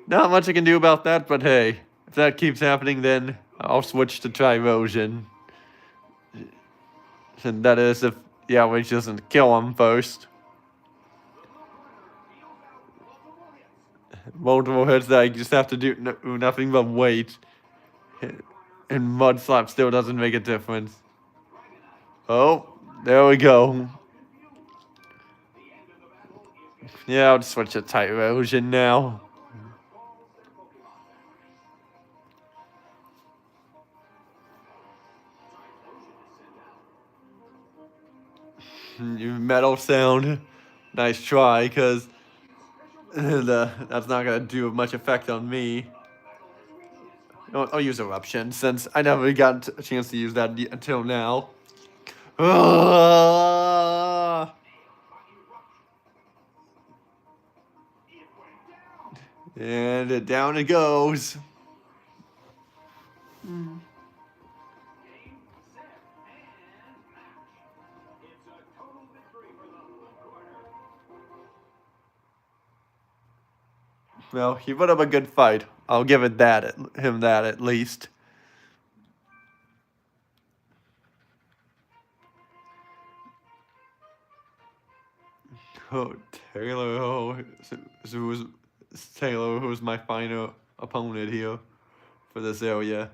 Not much I can do about that, but hey. If that keeps happening, then I'll switch to Tyrosion. And that is if the outrage doesn't kill him first. Multiple hits that I just have to do nothing but wait. And Mud Slap still doesn't make a difference. Oh, there we go. Yeah, I'll switch to Tyrosion now. Metal sound. Nice try, because that's not going to do much effect on me. I'll use Eruption, since I never got a chance to use that until now. And down it goes. Well, he put up a good fight. I'll give it him that at least. Oh, Taylor, who's my final opponent here for this area.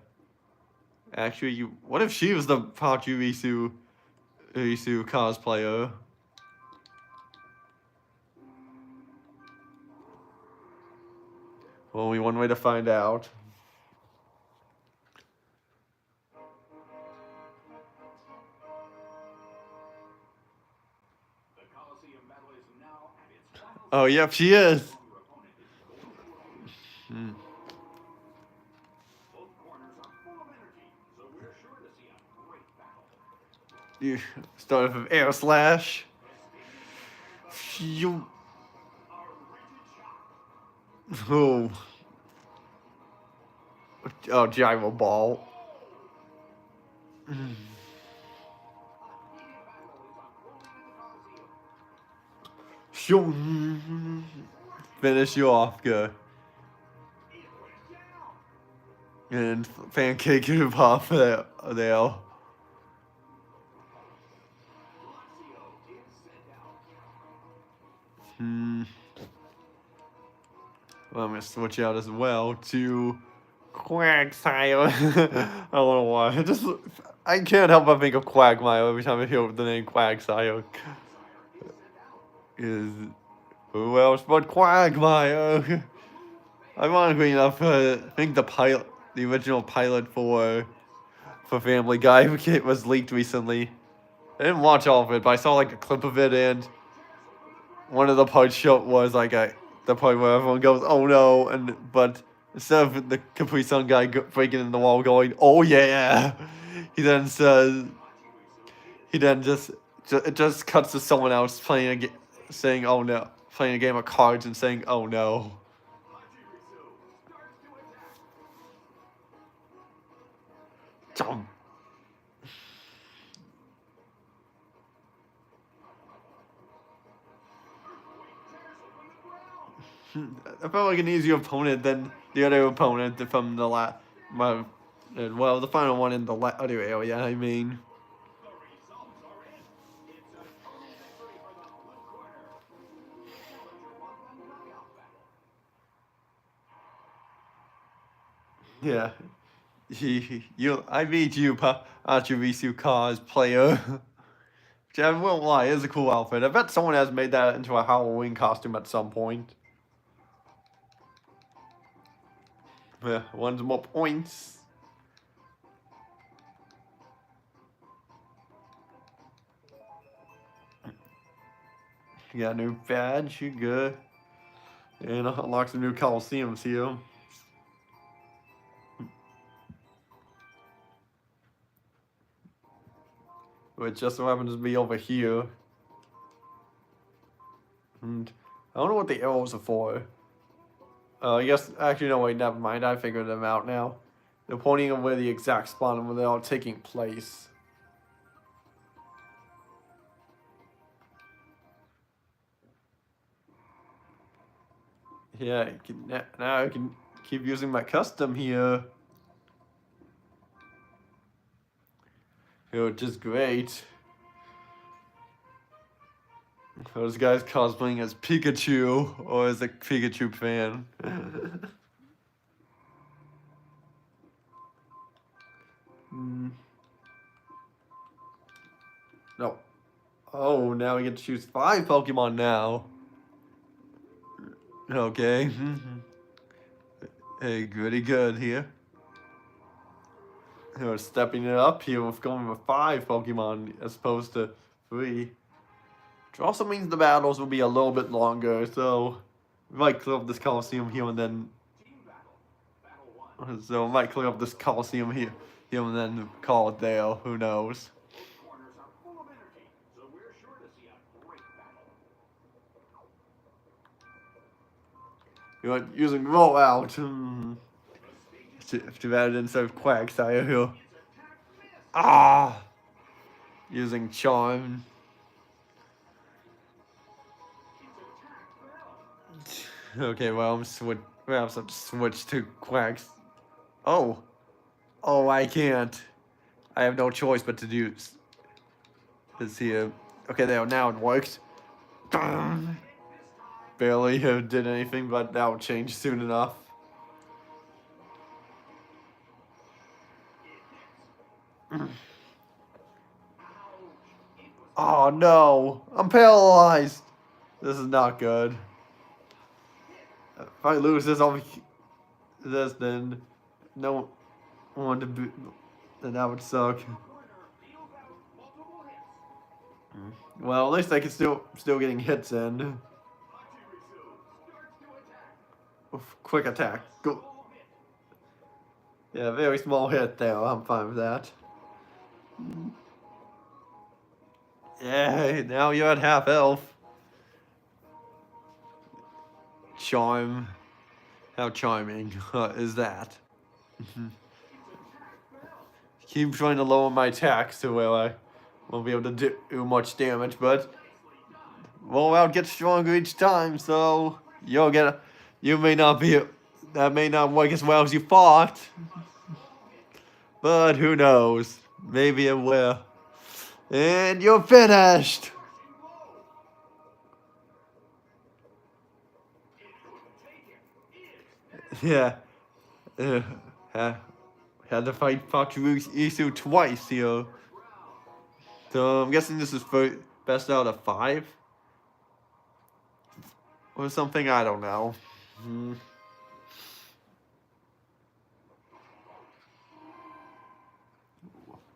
Actually, what if she was the Pachirisu cosplayer? Only one way to find out. Oh, yep, she is. You started with Air Slash. You. Oh. Oh, Gyro Ball. Finish you off, good. And pancake you off there. Well, I'm gonna switch out as well to Quagsire. I don't know why. I can't help but think of Quagmire every time I hear the name Quagsire. Who else but Quagmire? Ironically enough, I think the original pilot for Family Guy was leaked recently. I didn't watch all of it, but I saw like a clip of it, and one of the parts was like the part where everyone goes, "Oh no!" But instead of the Capri Sun guy breaking in the wall, going, "Oh yeah," he then says, it just cuts to someone else saying, "Oh no," playing a game of cards and saying, "Oh no." I felt like an easier opponent than the other opponent from the the final one in the other area, I mean. Yeah. I beat you, Pachirisu cosplayer. Which I won't lie, is a cool outfit. I bet someone has made that into a Halloween costume at some point. Yeah, 1 more points. You got a new badge, you good. And unlock some new colosseums here. Which just so happens to be over here. And I don't know what the arrows are for. I guess, actually, no, wait, never mind. I figured them out now. They're pointing at where the exact spot and where they're all taking place. Yeah, now I can keep using my custom here. Which is great. This guy's cosplaying as Pikachu, or as a Pikachu fan. No. Oh, now we get to choose 5 Pokemon now. Okay. Hey, goody good here. We're stepping it up here with going with 5 Pokemon as opposed to 3. Which also means the battles will be a little bit longer, so we might clear up this Colosseum here and then. So we might clear up this Colosseum here and then call it there. Who knows? You're using rollout. Too bad I didn't serve Quagsire here. Using Charm. Okay, well, perhaps I'll switch to Quacks. Oh, I can't. I have no choice but to do this here. Okay, there. Now it works. Barely did anything, but that will change soon enough. Oh no, I'm paralyzed. This is not good. If I lose this, then no one to be. Then that would suck. Well, at least I can still getting hits in. Oof, quick attack. Go. Yeah, very small hit there. I'm fine with that. Yeah, now you're at half health. Charm. How charming is that? Keep trying to lower my attacks to where I won't be able to do much damage, but rollout gets stronger each time, so that may not work as well as you thought. But who knows? Maybe it will. And you're finished! Yeah. Had to fight Isu twice here. So I'm guessing this is for best out of 5? Or something, I don't know.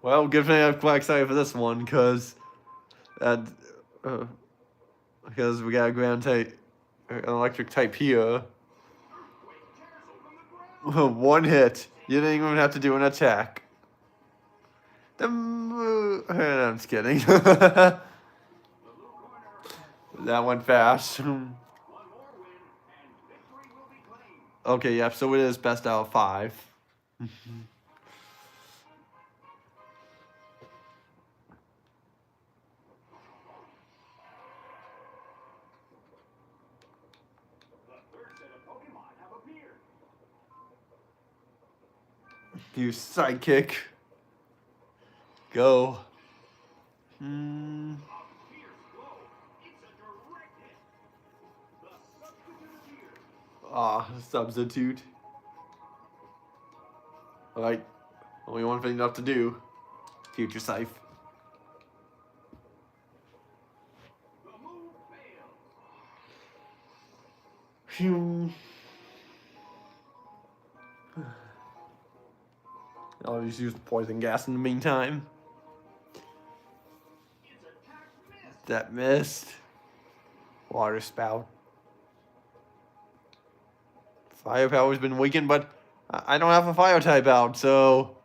Well, good thing I have Quagsire for this one, because we got a ground type, an electric type here. One hit. You didn't even have to do an attack. I'm just kidding. That went fast. Okay, yeah, so it is best out of 5. You sidekick. Go. Substitute. Alright. Only one thing left to do. Future Scythe. I'll just use the poison gas in the meantime. That missed. Water spout. firepower's been weakened, but I don't have a fire type out, so...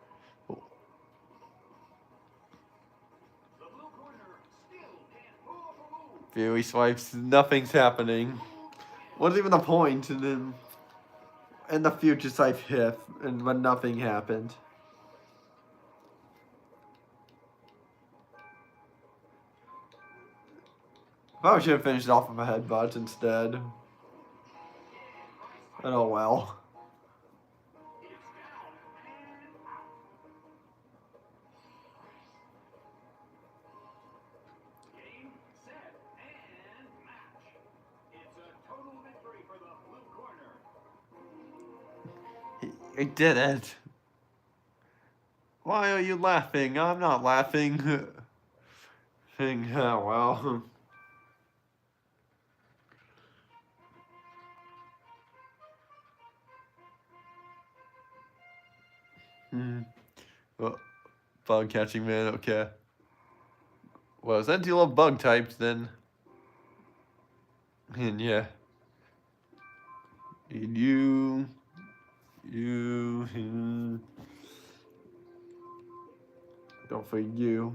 Fury swipes, nothing's happening. What's even the point? And the future swipe hit, but nothing happened. Probably should have finished off with a headbutt instead. But oh well. I did it. Why are you laughing? I'm not laughing. Oh well. Well, bug catching man, okay. Well, since you love bug types, then... And yeah. You... Don't for you.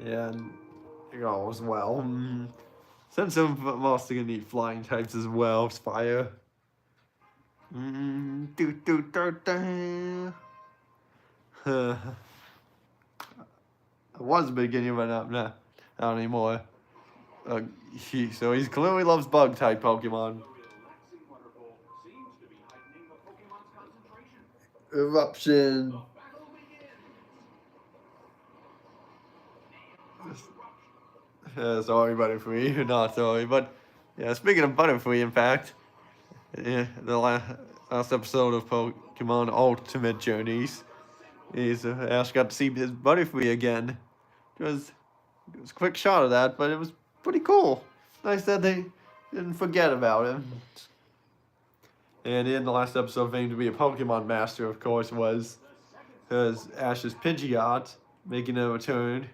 Yeah, and it goes well. Since I'm also gonna need flying types as well, fire. I was beginning, but not anymore. So he clearly loves bug type Pokemon. Eruption. Sorry, Butterfree. Not sorry, but yeah. Speaking of Butterfree, in fact, yeah, the last episode of Pokemon Ultimate Journeys is Ash got to see his Butterfree again. It was a quick shot of that, but it was pretty cool. Nice that they didn't forget about him. And in the last episode, famed to be a Pokemon Master, of course, was Ash's Pidgeot making a return.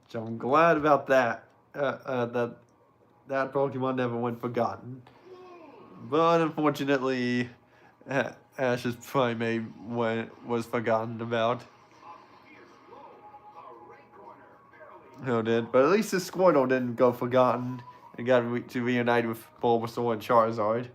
So I'm glad about that. That Pokemon never went forgotten. But unfortunately, Ash's Primate was forgotten about. No, did. But at least the Squirtle didn't go forgotten and got to reunite with Bulbasaur and Charizard.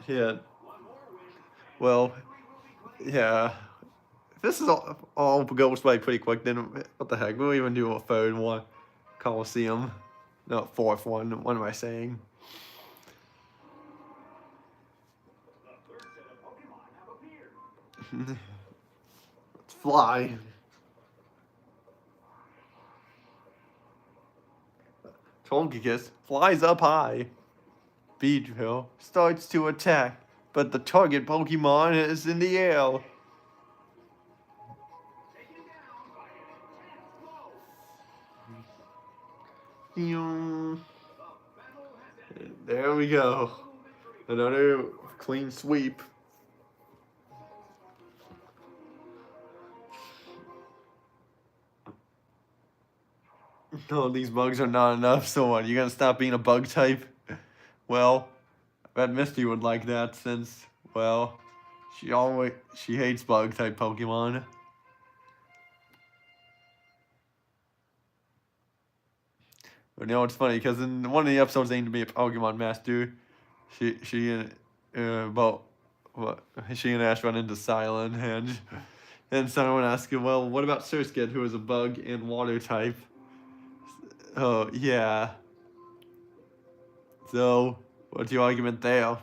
Yeah. Well, yeah. If this is all goes by pretty quick, then what the heck? We'll even do a third one. Colosseum. No, fourth one. What am I saying? Let's fly. Togekiss flies up high. Beedrill starts to attack, but the target Pokemon is in the air. There we go. Another clean sweep. No, these bugs are not enough. So what? You gonna stop being a bug type? Well, I bet Misty would like that since, well, she hates bug type Pokemon. But you know, it's funny because in one of the episodes aimed to be a Pokemon Master, she and Ash run into Silent, and someone asked him, well, what about Surskit, who is a bug and water type? Oh yeah. So what's your argument there?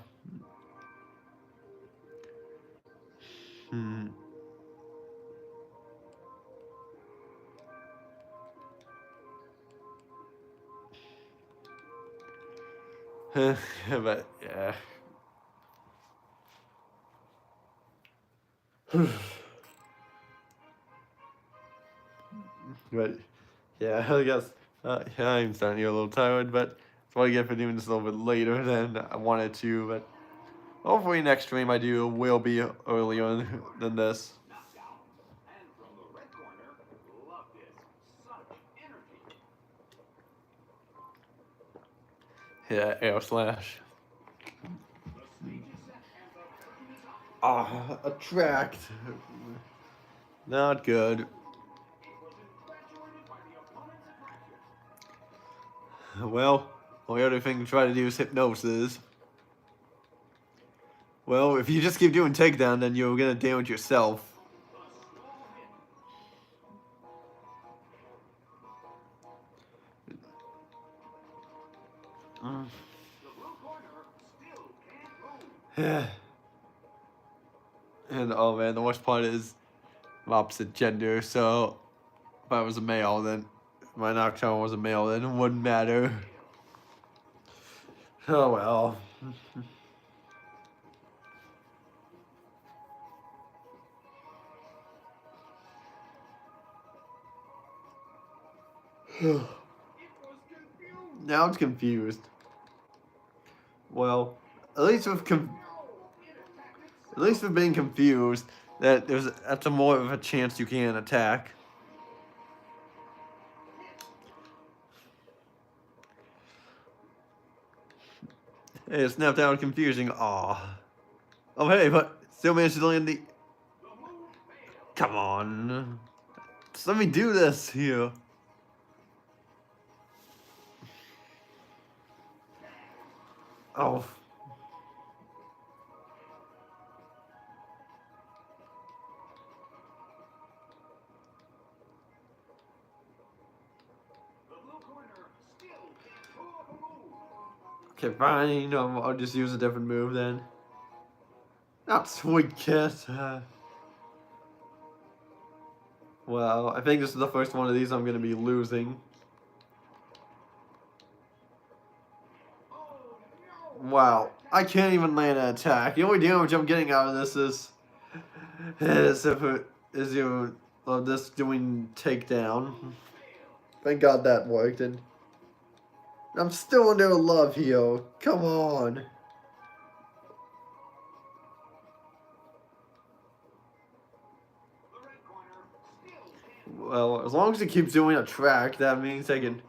But yeah. But yeah, I guess yeah, I'm starting to get a little tired, but that's what I get for doing this a little bit later than I wanted to. But hopefully next stream I do will be earlier than this. Yeah, air slash. Ah, attract. Not good. Well, the other thing to try to do is hypnosis. Well, if you just keep doing takedown, then you're gonna damage yourself. Yeah. And oh man, the worst part is I'm opposite gender, so if I was a male, then if my Nocturne was a male, then it wouldn't matter. Oh well. Now it's confused. Well, at least with being confused, that's a more of a chance you can attack. Hey, it snapped out confusing. Aw. Oh hey, but still managed to land the. Come on. Just let me do this here. Oh. Okay, fine. I'll just use a different move then. Not sweet kiss. Well, I think this is the first one of these I'm gonna be losing. Wow, I can't even land an attack. The only damage I'm getting out of this is if it is you of this doing takedown. Thank God that worked, and I'm still under love here. Come on. Well, as long as it keeps doing a track, that means I can.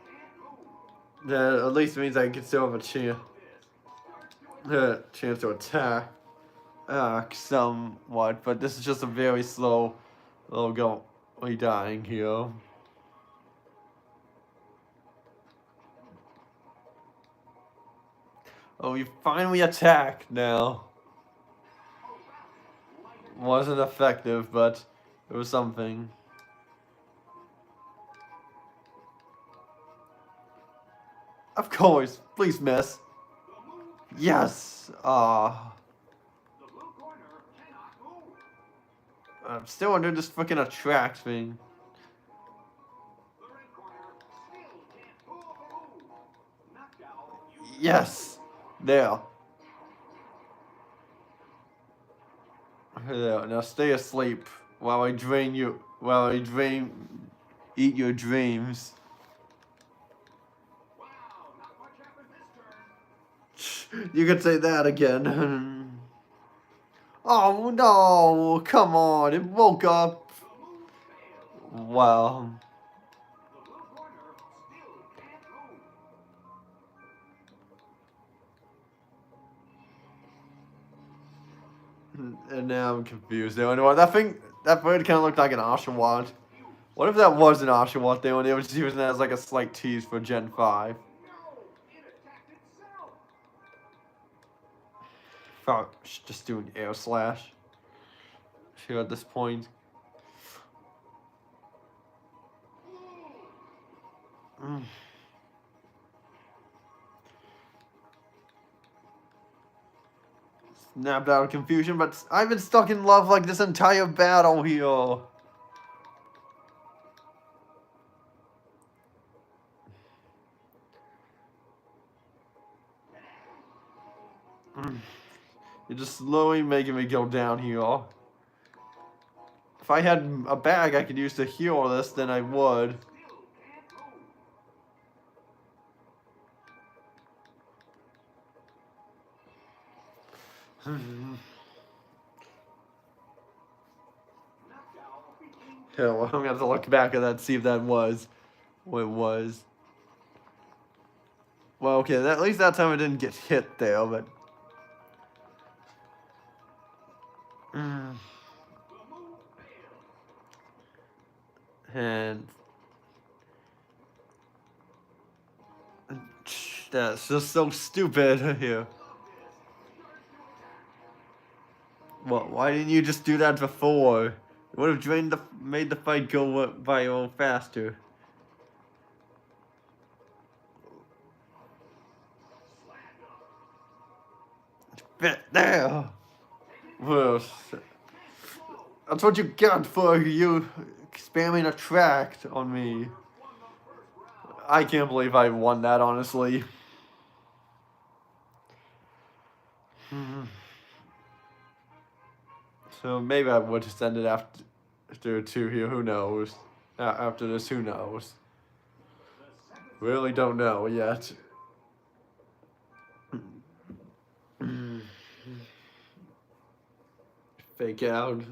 That at least means I can still have a chance to attack. Somewhat, but this is just a very slow, go dying here. Oh, you finally attacked now. Wasn't effective, but it was something. Of course, please miss. Yes. I'm still under this freaking attract thing. Yes. There. There. Now stay asleep while I drain you. While I eat your dreams. You could say that again. Oh no! Come on! It woke up. Wow. And now I'm confused. That bird kind of looked like an Oshawott. What if that was an Oshawott there and they were just using that as like a slight tease for Gen 5? Just doing air slash. Here at this point. Snapped out of confusion, but I've been stuck in love like this entire battle here. You're just slowly making me go down here. If I had a bag I could use to heal this, then I would. Hell, I'm gonna have to look back at that, see if that was what it was. Well, okay, at least that time I didn't get hit there, but... And... That's just so stupid here. Well, why didn't you just do that before? It would have made the fight go by a little faster. Bit there. Well, that's what you got for you spamming attract on me. I can't believe I won that, honestly. So maybe I would just end it after 2 here. Who knows? After this, who knows? Really don't know yet. Fake out.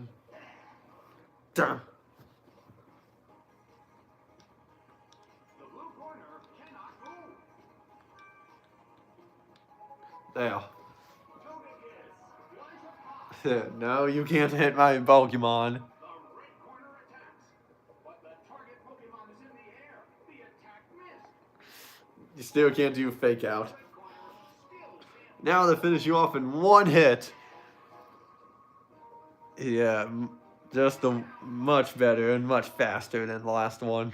Duh. There. No, you can't hit my Pokemon. You still can't do fake out. Now they finish you off in 1 hit. Yeah, just much better and much faster than the last one.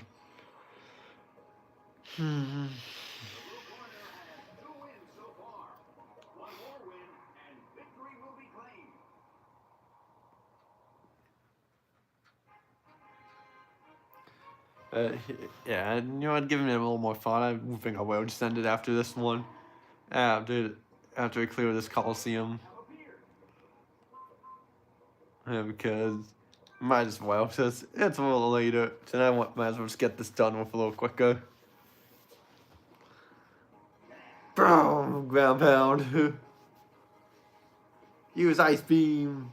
Yeah, you know what? Giving it a little more fun. I think I will just end it after this one. After I clear this Colosseum. Yeah, because might as well, because it's a little later. So I might as well just get this done with a little quicker. Boom! Ground pound. Use Ice Beam.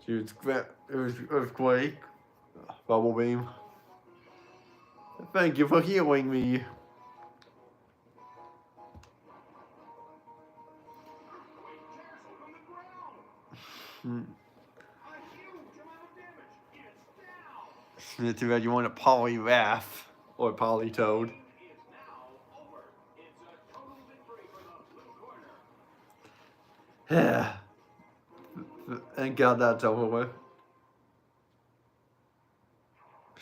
Use Earthquake. Bubble Beam. Thank you for healing me. Too bad you want a Poliwrath or Politoad. Yeah. Thank God that's over with.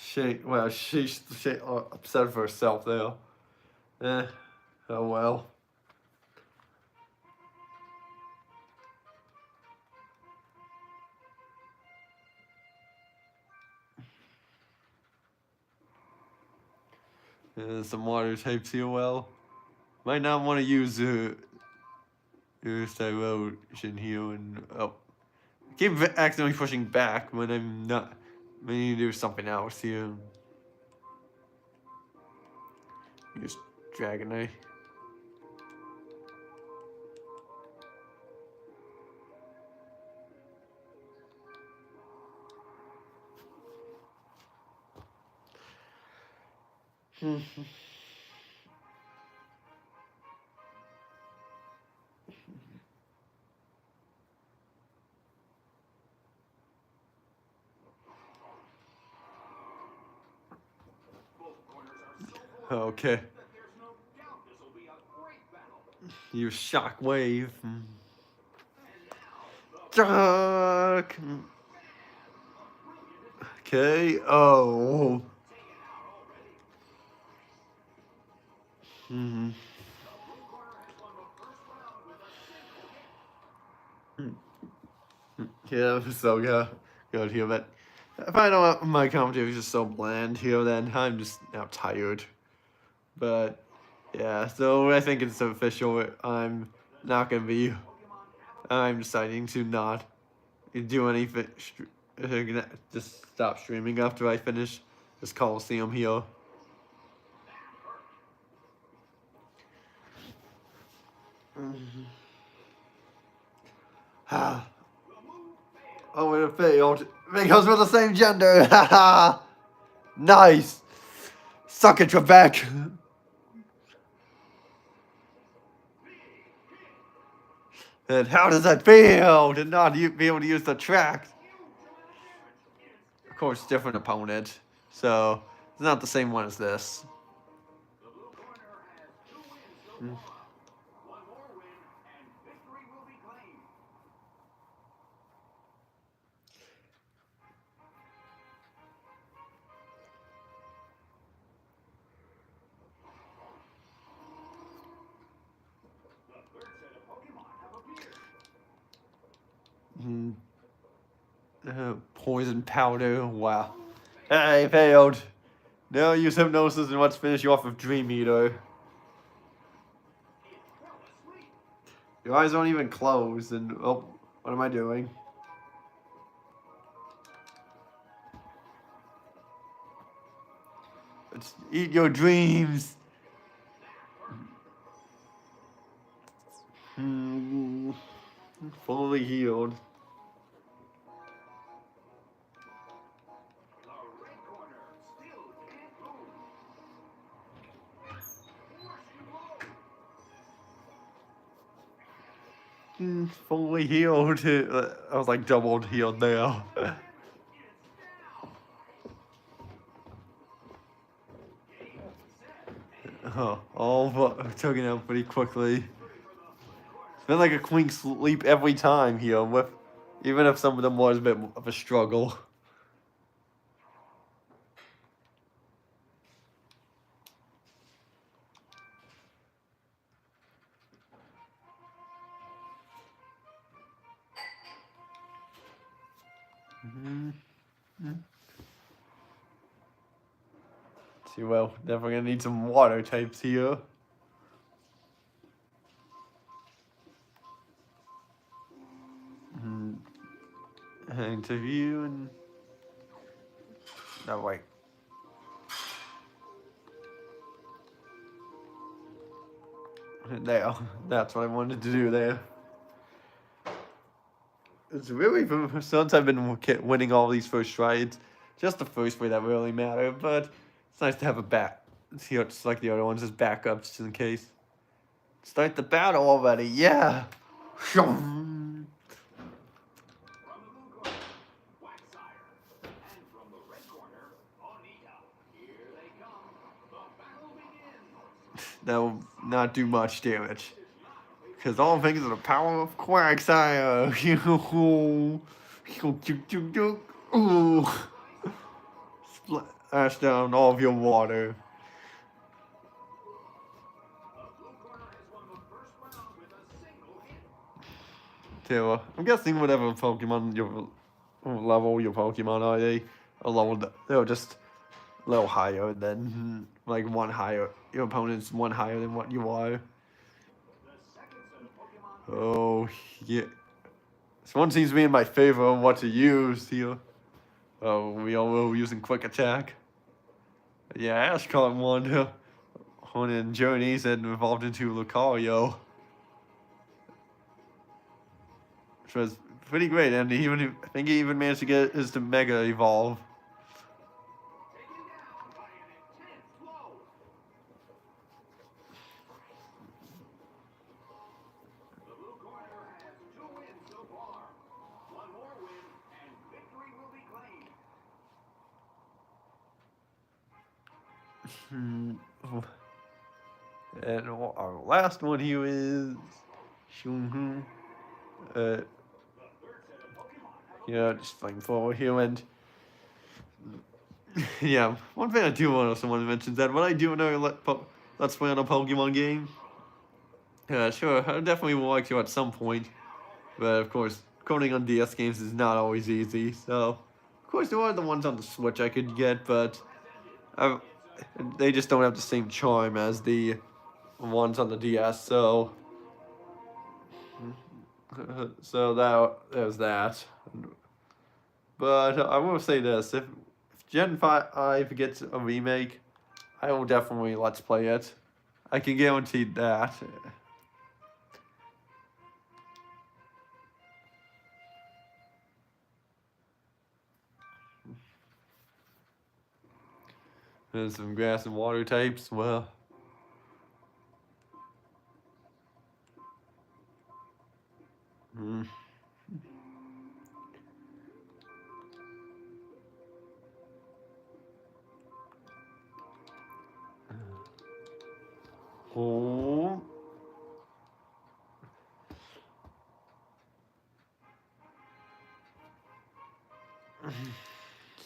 She's upset for herself there. Oh well. Some water types here. Well, might not want to use erosion here, and keep accidentally pushing back when I'm not. I need to do something else here. Use Dragonite. Okay. Use Shockwave. Duck. Okay. Oh. Yeah, so good here, but If I know my commentary is just so bland here, then I'm just now tired. But yeah, so I think it's official. I'm deciding to not do anything. Just stop streaming after I finish this Colosseum here. Oh, it failed because we're the same gender. Haha. Nice. Suck it, Trebek. And how does that feel to not be able to use the track? Of course, different opponent, so it's not the same one as this. Poison powder, wow. I failed. Now use hypnosis and let's finish you off with Dream Eater. Your eyes aren't even closed, and oh, what am I doing? Let's eat your dreams. Fully healed. Fully healed. I was like doubled healed now. All taken out pretty quickly. It's been like a quick sleep every time here, even if some of them was a bit of a struggle. See, well, definitely gonna need some water types here. Interview and no wait. There, that's what I wanted to do there. It's really, since I've been winning all these first strides, just the first three that really matter, but it's nice to have a back. See, it's like the other ones as backups just in case. Start the battle already, yeah! That will not do much damage. Because all I'm thinking is the power of Quagsire. Ooh. Splash down all of your water. So, I'm guessing whatever Pokemon your level your Pokemon are, they're just a little higher than like one higher. Your opponent's one higher than what you are. Oh yeah. This one seems to be in my favor on what to use here. Oh, we all were using quick attack. Yeah, Ash caught one in Journeys and evolved into Lucario. Which was pretty great, and I think he even managed to get his to Mega Evolve. And our last one here is just flying forward here, and yeah, one thing I do want to someone mentions that when I do another let's play on a Pokemon game, sure, I definitely would like to at some point, but of course, coding on DS games is not always easy, so of course, there are the ones on the Switch I could get, but they just don't have the same charm as the ones on the DS. So, there's that. But I will say this: if Gen 5 gets a remake, I will definitely let's play it. I can guarantee that. There's some grass and water types. Well. Oh.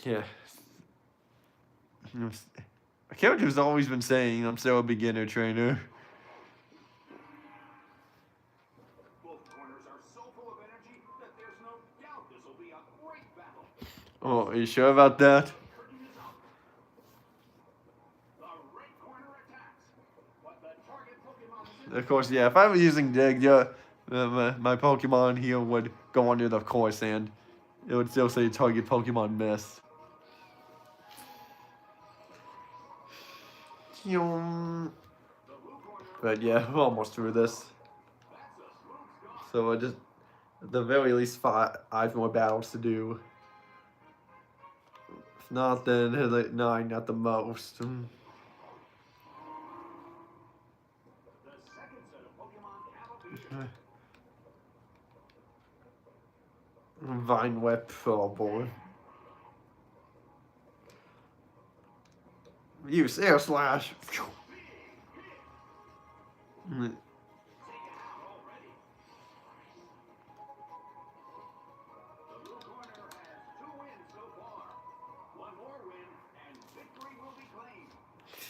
Yeah. My character's always been saying I'm still a beginner trainer. Oh, are you sure about that? Of course, yeah. If I was using Dig, yeah, my Pokemon here would go under the course and it would still say target Pokemon missed. But yeah, we're almost through this. So I just, at the very least, 5 more battles to do. If not, then like 9 at the most. Vine Whip, oh boy. Use Air Slash.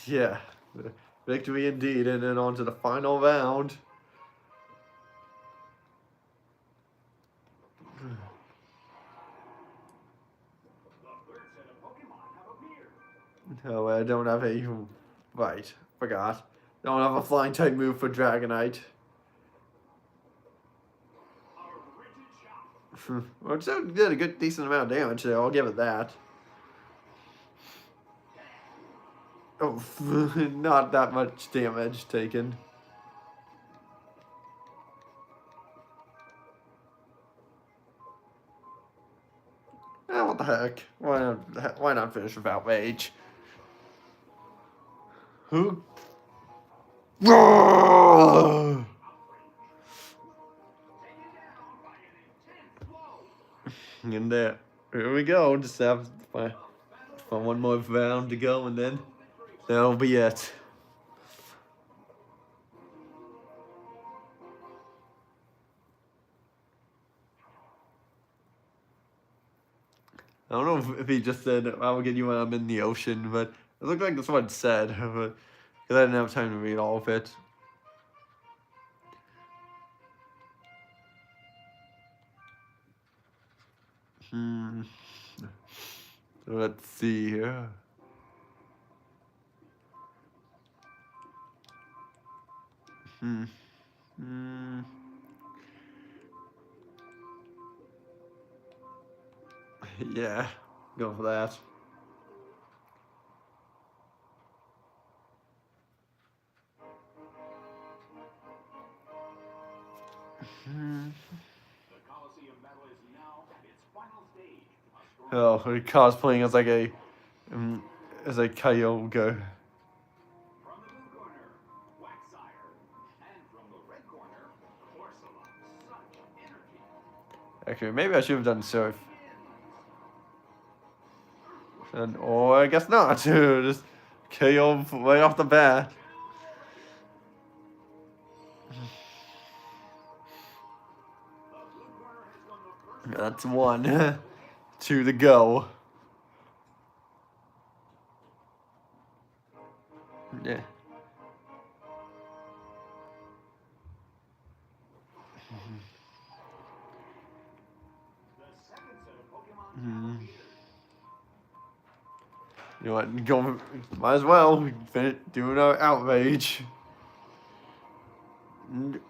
Yeah, victory indeed, and then on to the final round. Oh, I don't have a... Right, forgot. Don't have a flying type move for Dragonite. Well, it still did a good, decent amount of damage there, I'll give it that. Oh, not that much damage taken. What the heck? Why not finish without rage? Who? And here we go. Just have one more round to go, and then that'll be it. I don't know if he just said, I will get you when I'm in the ocean, but it looked like that's what it said, but because I didn't have time to read all of it. Let's see here. Yeah, go for that. Oh, cosplaying as like a Kyogre. Actually, maybe I should have done Surf. Or I guess not. Just KO right off the bat. That's 1. 2 to go. Yeah. You know what? Go. Might as well do another outrage. And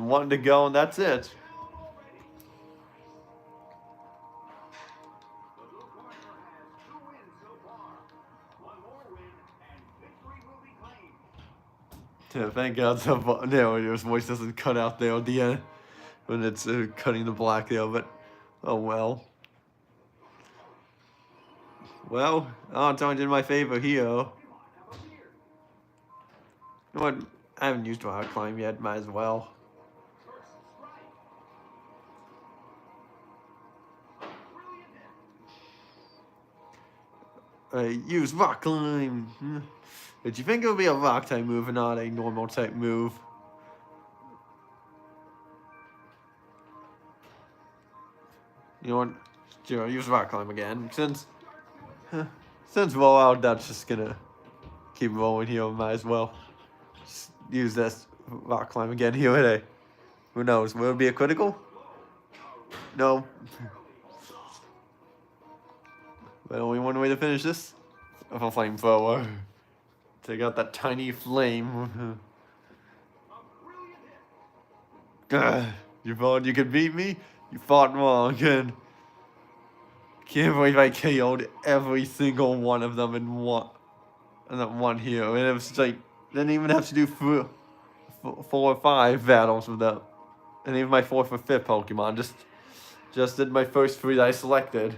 one to go, and that's it. Yeah, thank God his voice doesn't cut out there at the end when it's cutting the black there, but oh well. Well, Anton did my favor here. You know what? I haven't used rock climb yet, might as well. Use rock climb. Did you think it would be a rock type move and not a normal type move? You know what? Sure, use rock climb again. Since rollout, that's just gonna keep rolling here. Might as well just use this rock climb again here today. Who knows? Will it be a critical? No. But only one way to finish this. Of a flamethrower. Take out that tiny flame. You thought you could beat me? You fought wrong again. Can't believe I KO'd every single one of them in one hero. And it was like, didn't even have to do 4 or 5 battles with them. And even my 4th or 5th Pokemon. Just did my first 3 that I selected.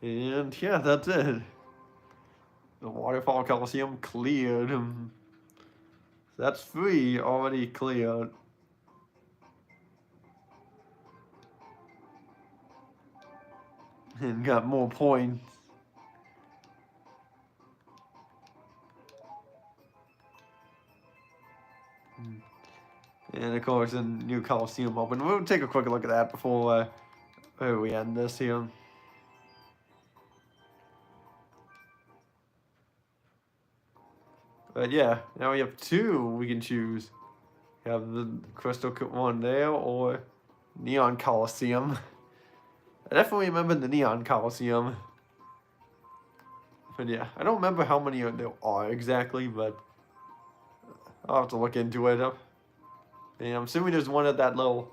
And yeah, that's it. The Waterfall Colosseum cleared. That's 3 already cleared. And got more points. And of course, a new Colosseum open. We'll take a quick look at that before we end this here. But yeah, now we have 2 we can choose. We have the Crystal one there or Neon Colosseum. I definitely remember the Neon Colosseum. But yeah, I don't remember how many there are exactly, but I'll have to look into it. And I'm assuming there's one at that little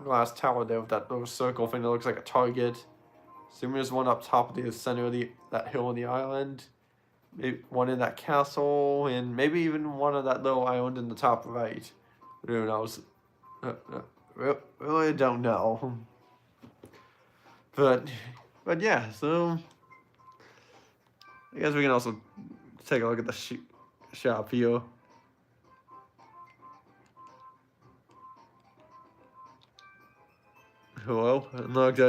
glass tower there with that little circle thing that looks like a target. Assuming there's one up top of the center of that hill on the island. Maybe one in that castle, and maybe even one of that little island in the top right. Who knows? Really don't know. But yeah, so I guess we can also take a look at the shop here. Well, unlocked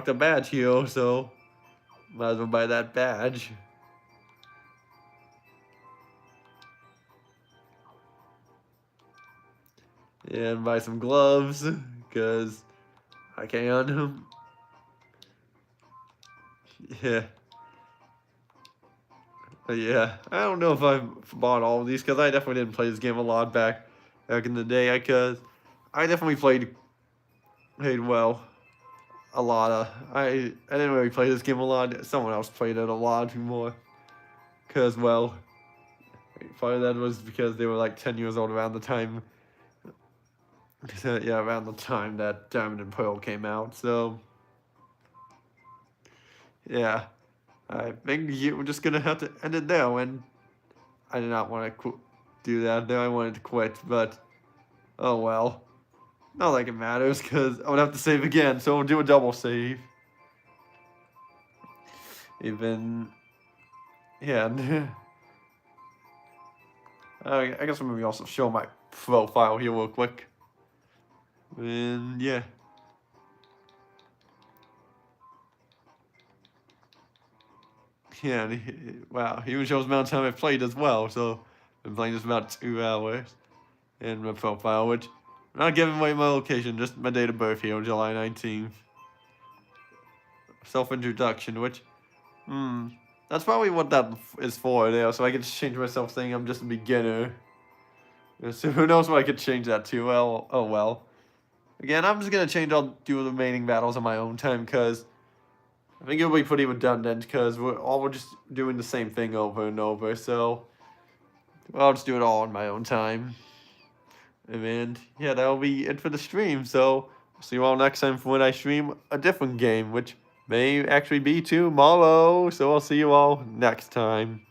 a badge here, so might as well buy that badge. And buy some gloves, because I can. Yeah. Yeah, I don't know if I bought all of these, because I definitely didn't play this game a lot back in the day, because I definitely played well. A lot of... I didn't really play this game a lot. Someone else played it a lot more. Because, well, part of that was because they were like 10 years old around the time... yeah, around the time that Diamond and Pearl came out, so... Yeah. I think we're just gonna have to end it there, and I did not want to do that. There I wanted to quit, but... Oh well. Not like it matters, because I would have to save again, so we'll do a double save. Even... Yeah. I guess I'm going to also show my profile here real quick. And yeah. Yeah, wow, he even shows the amount of time I've played as well, so I've been playing this about 2 hours. And my profile, which I'm not giving away my location, just my date of birth here, July 19th. Self-introduction, which, That's probably what that is for there, so I can just change myself saying I'm just a beginner. So who knows what I could change that to, well, oh well. Again, I'm just gonna change all do the remaining battles on my own time, because I think it'll be pretty redundant, because we're just doing the same thing over and over, so I'll just do it all on my own time. And yeah, that'll be it for the stream, so see you all next time for when I stream a different game, which may actually be tomorrow, so I'll see you all next time.